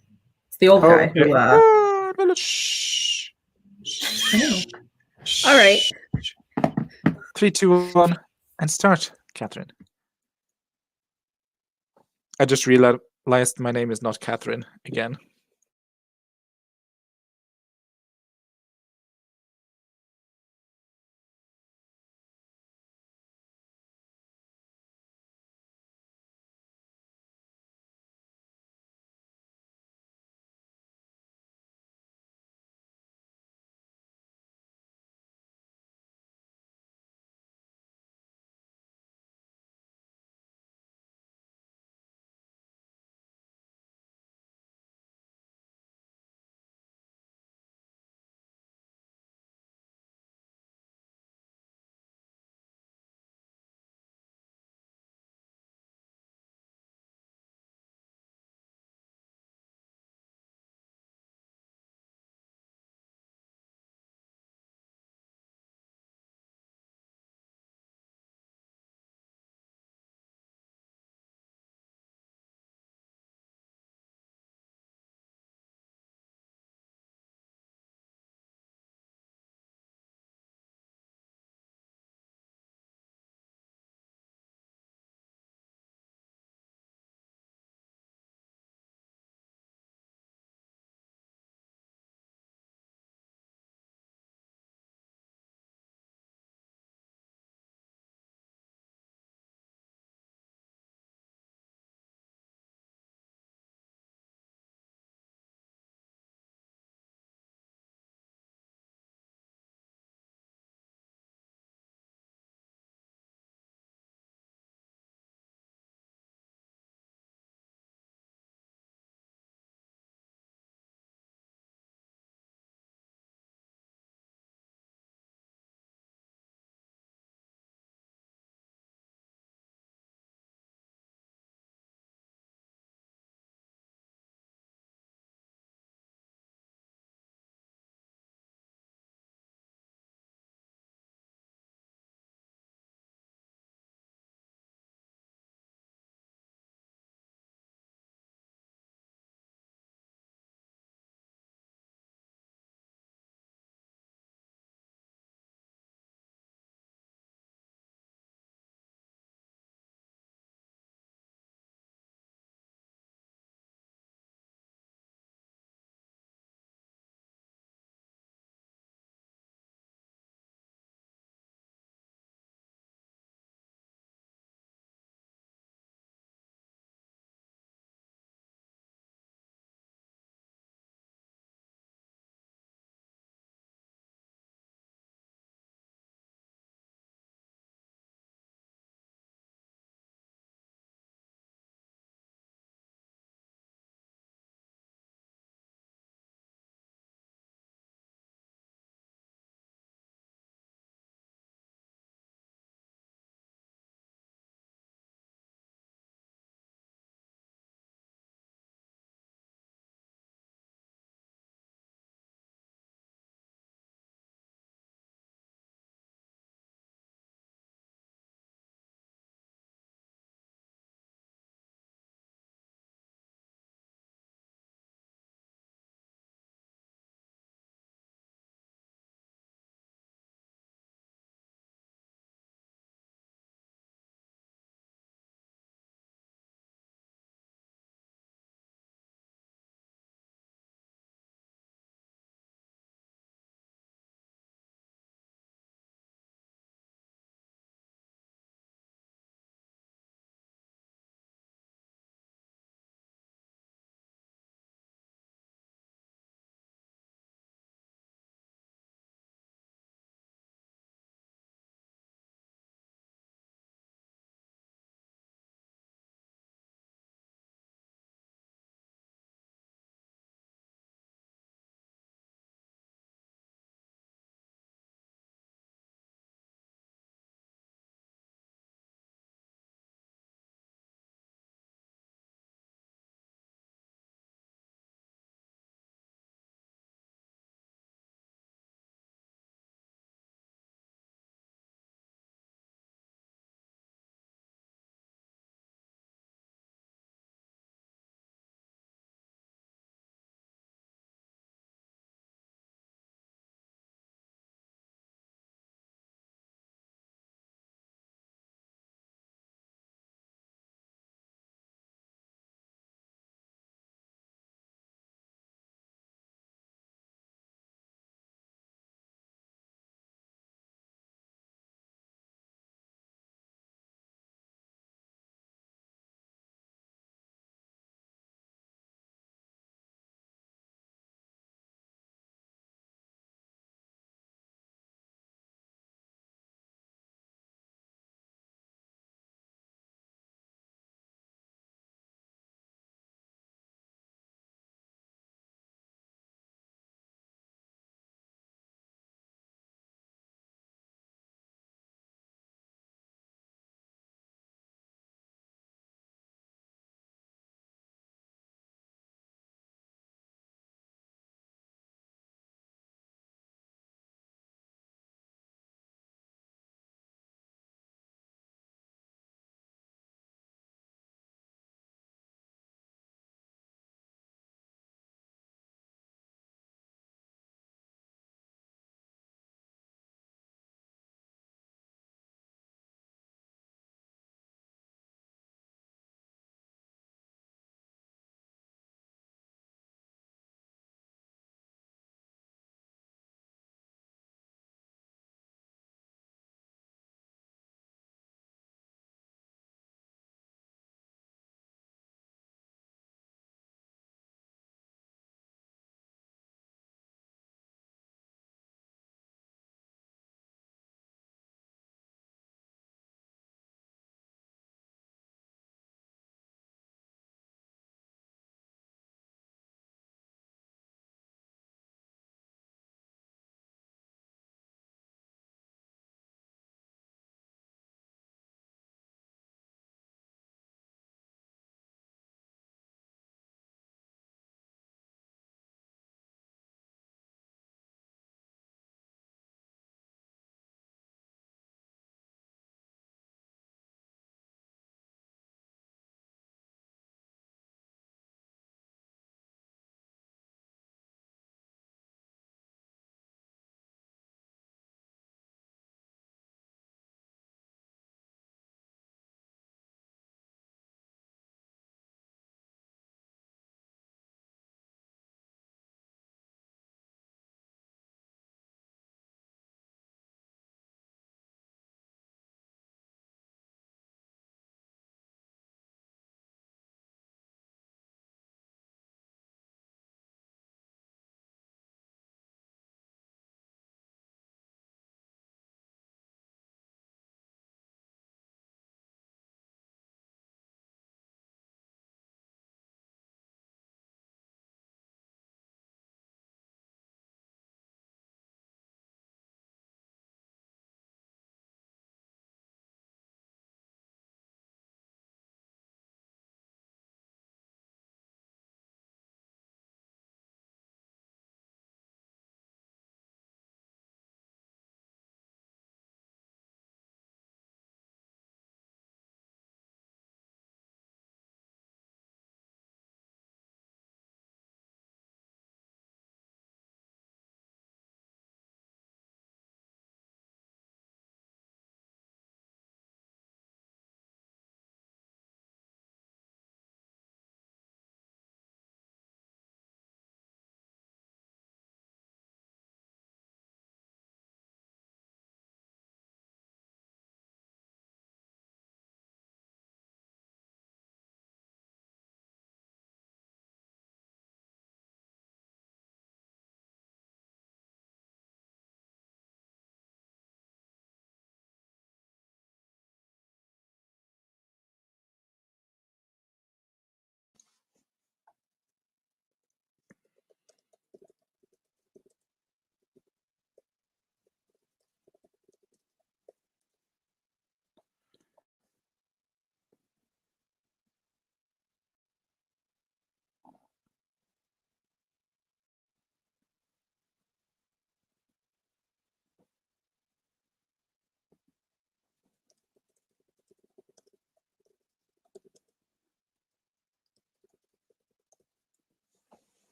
It's the old guy who Shh. I know. All right. 3, 2, 1, and start, Catherine. I just realized my name is not Catherine again.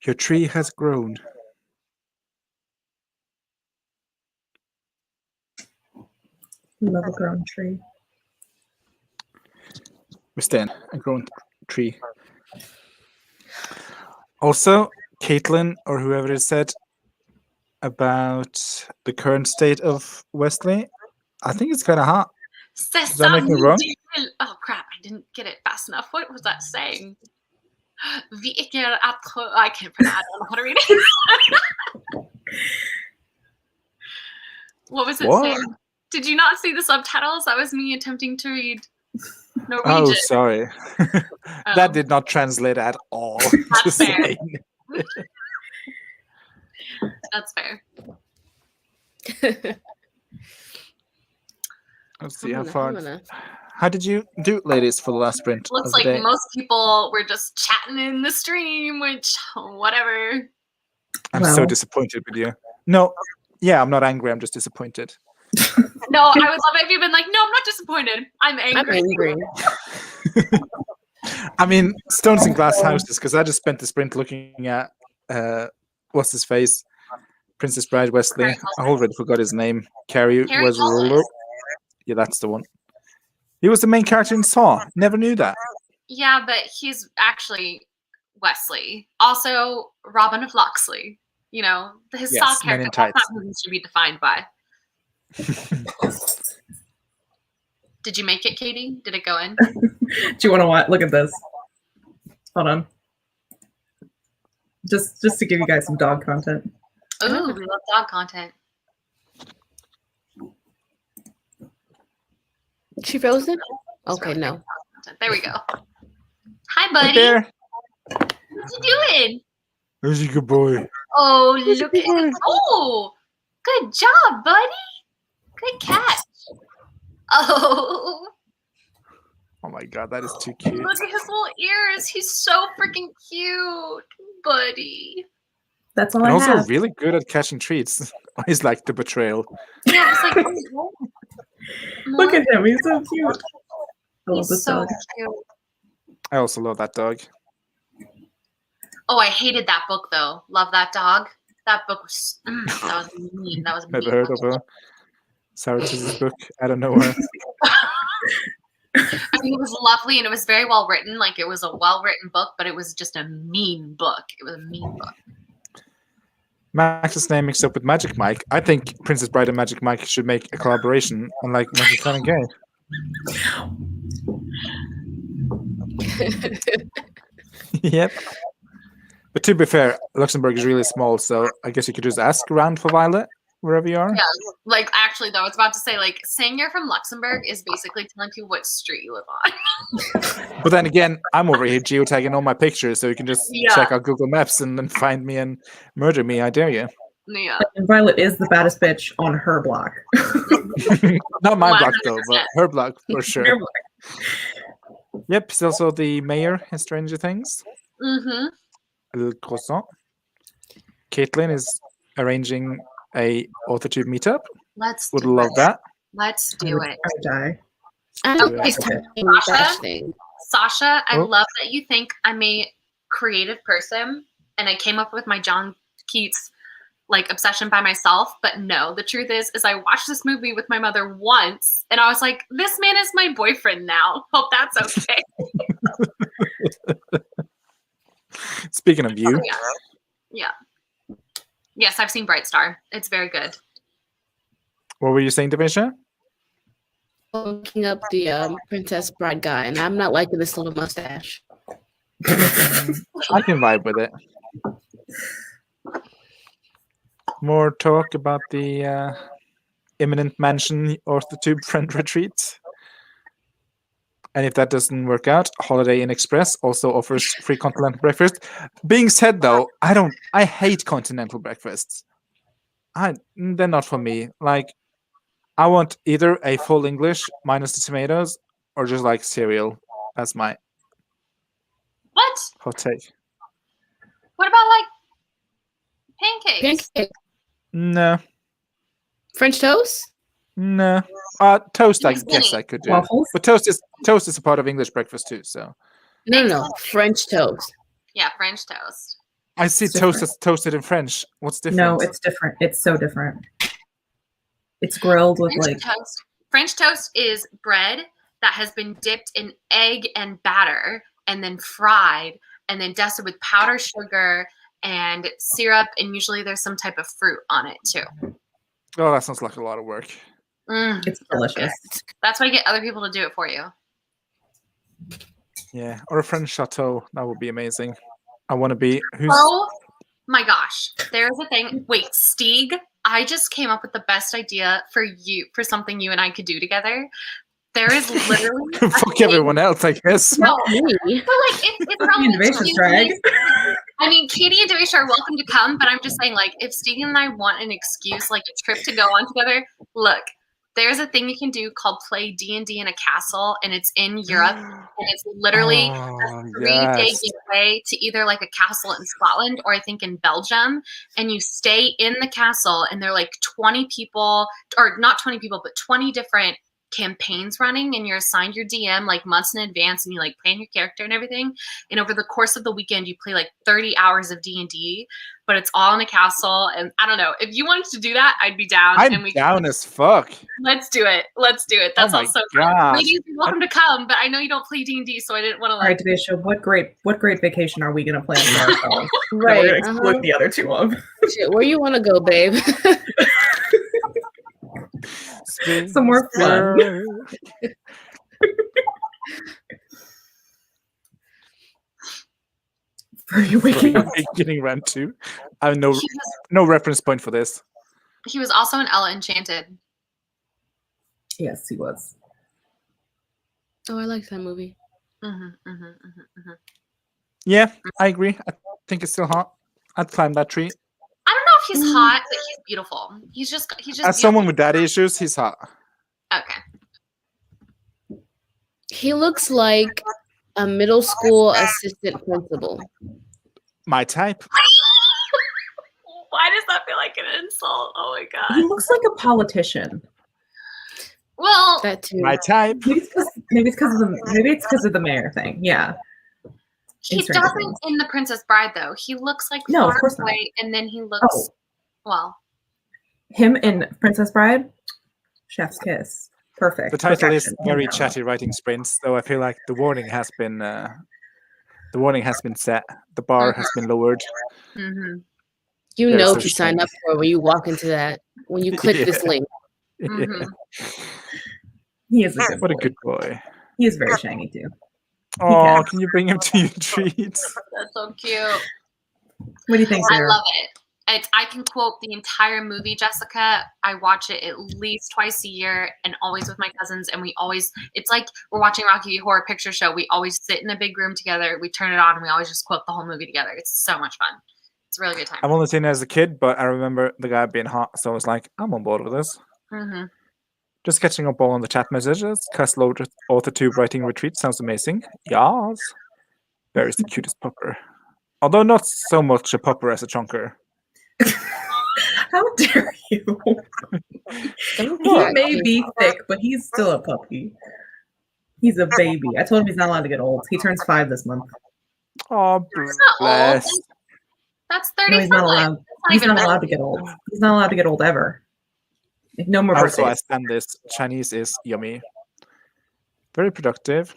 Your tree has grown. Love a grown tree. We stand a grown tree. Also, Caitlin or whoever it said about the current state of Wesley, I think it's kind of hot. Does that make me wrong? Oh crap! I didn't get it fast enough. What was that saying? I can't pronounce. I don't know how to read it. What was it saying? Did you not see the subtitles? That was me attempting to read Norwegian. Oh, sorry. That did not translate at all. That's fair. Saying. That's fair. Let's see how far. How did you do, ladies, for the last sprint? Looks of the like day? most people were just chatting in the stream, which whatever. I'm so disappointed with you. No, yeah, I'm not angry. I'm just disappointed. No, I would love it if you'd been like, no, I'm not disappointed. I'm angry. I'm angry. I mean, stones and glass houses, because I just spent the sprint looking at what's his face, Princess Bride Wesley. I already forgot his name. Carrie was Wallace. Yeah, that's the one. He was the main character in Saw. Never knew that. Yeah, but he's actually Wesley. Also, Robin of Locksley. You know, his Yes, Saw Men in character. That's Tights. not who he should be defined by. Did you make it, Katie? Did it go in? Do you want to watch? Look at this. Hold on. Just to give you guys some dog content. Ooh, we love dog content. She frozen? Okay, no. There we go. Hi, buddy. Hey, Bear. What you doing? Who's a good boy? Oh, look at him. Oh, good job, buddy. Good catch. Oh, Oh my god, that is too cute. look at his little ears. He's so freaking cute, buddy. That's all And I also have. really good at catching treats. He's like the betrayal. Yeah, it's like, Look at him. He's so cute. I love He's this so dog. cute. I also love that dog. Oh, I hated that book though. Love that dog. That book was that was mean. That was Never mean. heard of her. Sarah's book. I don't know her. I mean, it was lovely and it was very well written. Like it was a well written book, but it was just a mean book. It was a mean book. Max's name mixed up with Magic Mike. I think Princess Bride and Magic Mike should make a collaboration, unlike Magic Fun and Gay. Yep. But to be fair, Luxembourg is really small, so I guess you could just ask around for Violet wherever you are. Yeah, like actually though, I was about to say like saying you're from Luxembourg is basically telling people what street you live on. But then again, I'm over here geotagging all my pictures, so you can just Yeah. check out Google Maps and then find me and murder me. I dare you. Yeah. And Violet is the baddest bitch on her block. Not my block though, 100%. but her block for sure. Her block. Yep, he's also the mayor in Stranger Things. Mm-hmm. Le Croissant. Caitlin is arranging a AuthorTube meetup. Let's Would do love it. that. Let's I do would- it. I would die. I Do don't it. waste time doing Sasha? that thing. Sasha, I Oh. love that you think I'm a creative person and I came up with my John Keats like obsession by myself, but no, the truth is I watched this movie with my mother once and I was like, this man is my boyfriend now. Hope that's okay. Speaking of you, Yeah. Yes, I've seen Bright Star. It's very good. what were you saying, Devisha? Looking up the Princess Bride guy, and I'm not liking this little mustache. I can vibe with it. More talk about the imminent mansion AuthorTube friend retreat. And if that doesn't work out, Holiday Inn Express also offers free continental breakfast. Being said though, I hate continental breakfasts. They're not for me. Like, I want either a full English minus the tomatoes, or just like cereal. That's my What? hot take. What about like pancakes? Pancake, No, French toast. no. Toast, I It's guess mini. I could do. Waffles? But toast is a part of English breakfast too. So No, French toast. Yeah, French toast. I see It's different. toasted in French. What's different? No, it's different. It's so different. It's grilled with French toast. French toast is bread that has been dipped in egg and batter and then fried and then dusted with powdered sugar and syrup, and usually there's some type of fruit on it too. Oh, that sounds like a lot of work. It's delicious. That's why I get other people to do it for you. Yeah, or a French chateau. That would be amazing. I want to be. Oh my gosh. There's a thing. Wait, Stieg, I just came up with the best idea for something you and I could do together. There is literally Fuck everyone else, I guess. No, Me. but like it's relevant to Innovations you. drag. I mean, Katie and Devisha are welcome to come, but I'm just saying, like, if Stieg and I want an excuse, like a trip to go on together, look, there's a thing you can do called play D&D in a castle, and it's in Europe, and it's literally a 3-day getaway to either like a castle in Scotland or I think in Belgium, and you stay in the castle, and there are like 20 people, or not 20 people, but 20 different campaigns running, and you're assigned your DM like months in advance, and you like plan your character and everything, and over the course of the weekend you play like 30 hours of D&D, but it's all in a castle. And I don't know, if you wanted to do that, I'd be down. I'm down as fuck. Let's do it. That sounds so fun. Ladies, you're welcome to come, but I know you don't play D&D, so I didn't want to All right, Devisha, what great vacation are we gonna plan for ourselves? Right. We're gonna exclude the other two of. Shit, where you want to go, babe? Some more fun. For your weekend. Getting rant too. I have no reference point for this. He was also in Ella Enchanted. Yes, he was. Oh, I like that movie. Yeah, I agree. I think it's still hot. I'd climb that tree. I don't know if he's hot, but he's beautiful. He's just As beautiful. someone with daddy issues, he's hot. Okay. He looks like a middle school assistant principal. My type. Why does that feel like an insult? Oh my god. He looks like a politician. Well, That too. My type. Maybe it's because of the mayor thing. Yeah. he doesn't in The Princess Bride though. He looks like No, of far course not. away, and then he looks well. Him in Princess Bride, chef's kiss. Perfect. The title is Perfection. Very Yeah. Chatty Writing Sprints, though I feel like the warning has been set. The bar has been lowered. Mm-hmm. You There's know so what you signed shiny. up for when you walk into that. When you click this Yeah. link. Mm-hmm. He is a good What a boy. good boy. He is very shiny too. Oh, can. can you bring him to your treats? That's so cute. What do you think, I Sarah? love it. I can quote the entire movie, Jessica. I watch it at least twice a year, and always with my cousins. And it's like we're watching Rocky Horror Picture Show. We always sit in a big room together. We turn it on, and we always just quote the whole movie together. It's so much fun. It's a really good time. I've only seen it as a kid, but I remember the guy being hot, so I was like, I'm on board with this. Mm-hmm. Just catching up all on the chat messages. Castle AutoTube writing retreat sounds amazing. Yes. Barry's the cutest pupper. Although not so much a pupper as a chunker. How dare you? Don't He correct may me. be thick, but he's still a puppy. He's a baby. I told him he's not allowed to get old. He turns 5 this month. Oh, That's not old. bless. That's No, 35. he's not allowed. That's not He's even not allowed to get old. He's not allowed to get old ever. No more Also, I birthdays. stand this. Chinese is yummy. Very productive.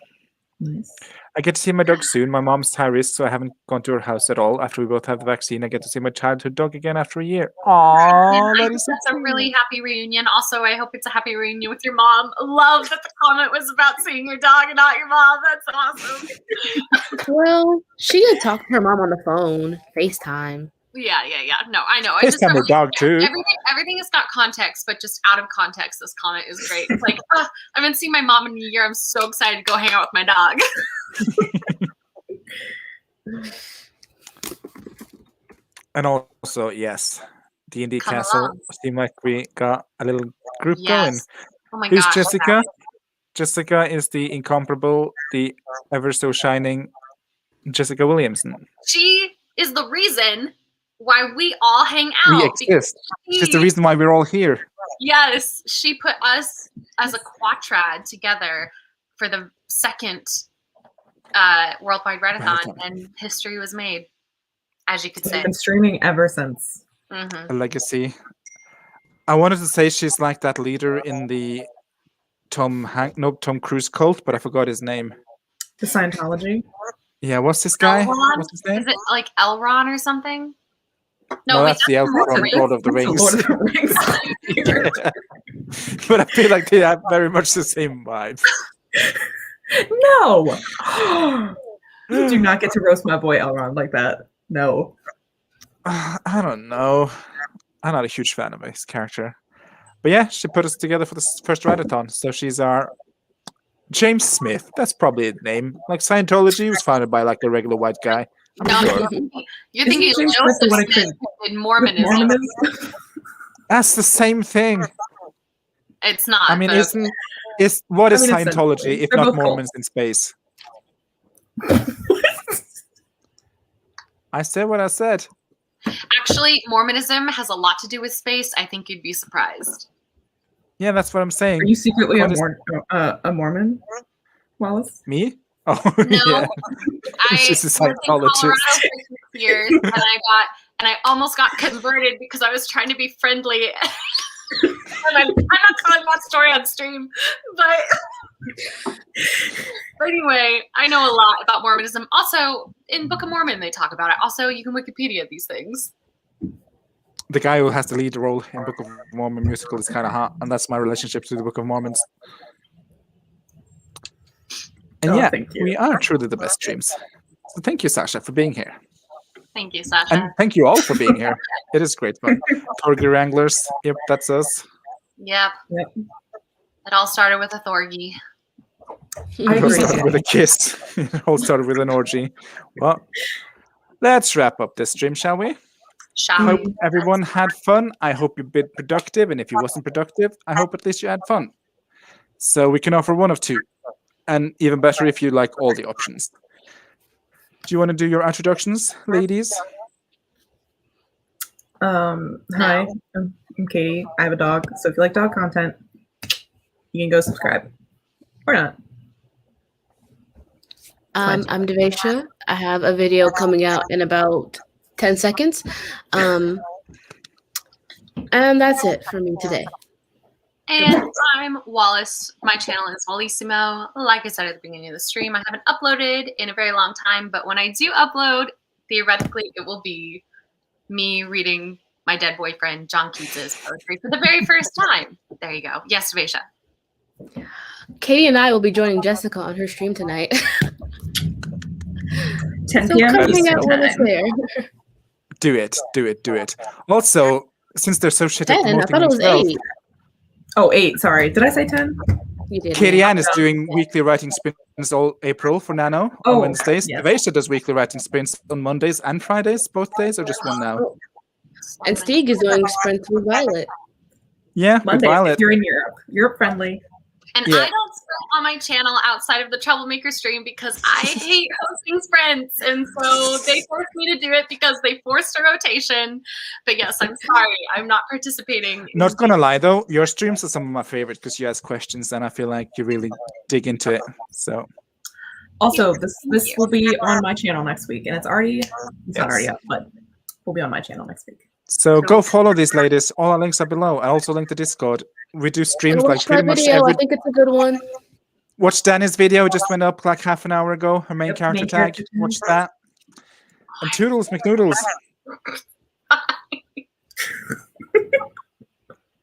Nice. I get to see my dog soon. My mom's high risk, so I haven't gone to her house at all. After we both have the vaccine, I get to see my childhood dog again after a year. And Aww, I that hope is so that's a cute. really happy reunion. Also, I hope it's a happy reunion with your mom. Love that the comment was about seeing your dog and not your mom. That's awesome. Well, she had talked to her mom on the phone, FaceTime. Yeah. No, I know. I This time with dog too. Everything has got context, but just out of context, this comment is great. It's like, I haven't seen my mom in a year. I'm so excited to go hang out with my dog. And also, yes, D&D Come Castle. along. Seem like we got a little group going. Yes. Oh my Who's gosh. Jessica? Jessica is the incomparable, the ever so shining Jessica Williamson. She is the reason why we all hang out. We exist. She's the reason why we're all here. Yes, she put us as a quadrad together for the second Worldwide Readathon, and history was made. as you could say. I've been streaming ever since. Mhm. A legacy. I wanted to say she's like that leader in the Tom Cruise cult, but I forgot his name. The Scientology. Yeah, what's this guy? Elrond? What's his name? Is it like Elrond or something? No, wait, that's the elf from Lord of the That's Rings. Lord of the Rings. Yeah. But I feel like they have very much the same vibe. No. You do not get to roast my boy Elrond like that. No. I don't know. I'm not a huge fan of his character. But yeah, she put us together for the first Redathon. So she's our James Smith. That's probably his name. Like Scientology was founded by like a regular white guy. No, sure. you're thinking Isn't James Joseph Smith the one who Smith created in Mormonism. That's the same thing. It's not. I mean, but what is I mean, it's Scientology if they're not both Mormons in space? I said what I said. actually, Mormonism has a lot to do with space. I think you'd be surprised. Yeah, that's what I'm saying. Are you secretly What a Mormon, Wallace? Me? Oh, No, yeah. I She's a lived in Colorado for Scientologist. 6 years, and I almost got converted because I was trying to be friendly. And I'm not telling that story on stream, but anyway, I know a lot about Mormonism. Also, in Book of Mormon, they talk about it. Also, you can Wikipedia these things. The guy who has the lead role in Book of Mormon musical is kind of hot, and that's my relationship to the Book of Mormons. And Oh, yeah, thank you. we are truly the best streams. So thank you, Sasha, for being here. Thank you, Sasha. And thank you all for being here. It is great fun. Torgy Wranglers, yep, that's us. Yep. Yep. It all started with a Thorgy. I It all agree. started with a kiss. It all started with an orgy. Well, let's wrap up this stream, shall we? Shall Hope we? everyone had fun. I hope you've been productive, and if you wasn't productive, I hope at least you had fun. So we can offer one of two, and even better if you like all the options. Do you want to do your introductions, ladies? Hi, I'm Katie. I have a dog, so if you like dog content, you can go subscribe. Or not. I'm Devesha. I have a video coming out in about 10 seconds. And that's it for me today. And I'm Wallace. My channel is Wallisimo. Like I said at the beginning of the stream, I haven't uploaded in a very long time, but when I do upload, theoretically, it will be me reading my dead boyfriend John Keats's poetry for the very first time. There you go. Yes, Devesha. Katie and I will be joining Jessica on her stream tonight. 10 So p.m. come hang Eastern out with us time. there. Do it. Also, since they're so shit at 10. I promoting thought it was themselves, 8. Oh, 8. Sorry. Did I say 10? You did. Katie Ann is doing weekly writing sprints all April for Nano on Oh, Wednesdays. yes. Devesha does weekly writing sprints on Mondays and Fridays, both days, or just one now? And Stieg is doing sprints with Violet. Yeah, with Mondays, Violet. if you're in Europe. Europe friendly. And Yeah. I don't sprint on my channel outside of the Troublemaker stream because I hate hosting sprints. And so they forced me to do it because they forced a rotation. But yes, I'm sorry. I'm not participating. Not gonna lie though, your streams are some of my favorite because you ask questions and I feel like you really dig into it. So Also, Thank this you. will be on my channel next week, and it's not already Yes. up, but will be on my channel next week. So go follow these ladies. All our links are below. I also link to Discord. We do streams And like watch my pretty much video. every. I think it's a good one. Watch Danny's video. It just went up like half an hour ago. Her main Yep, character main tag. character tag. Watch that. And Toodles McNoodles.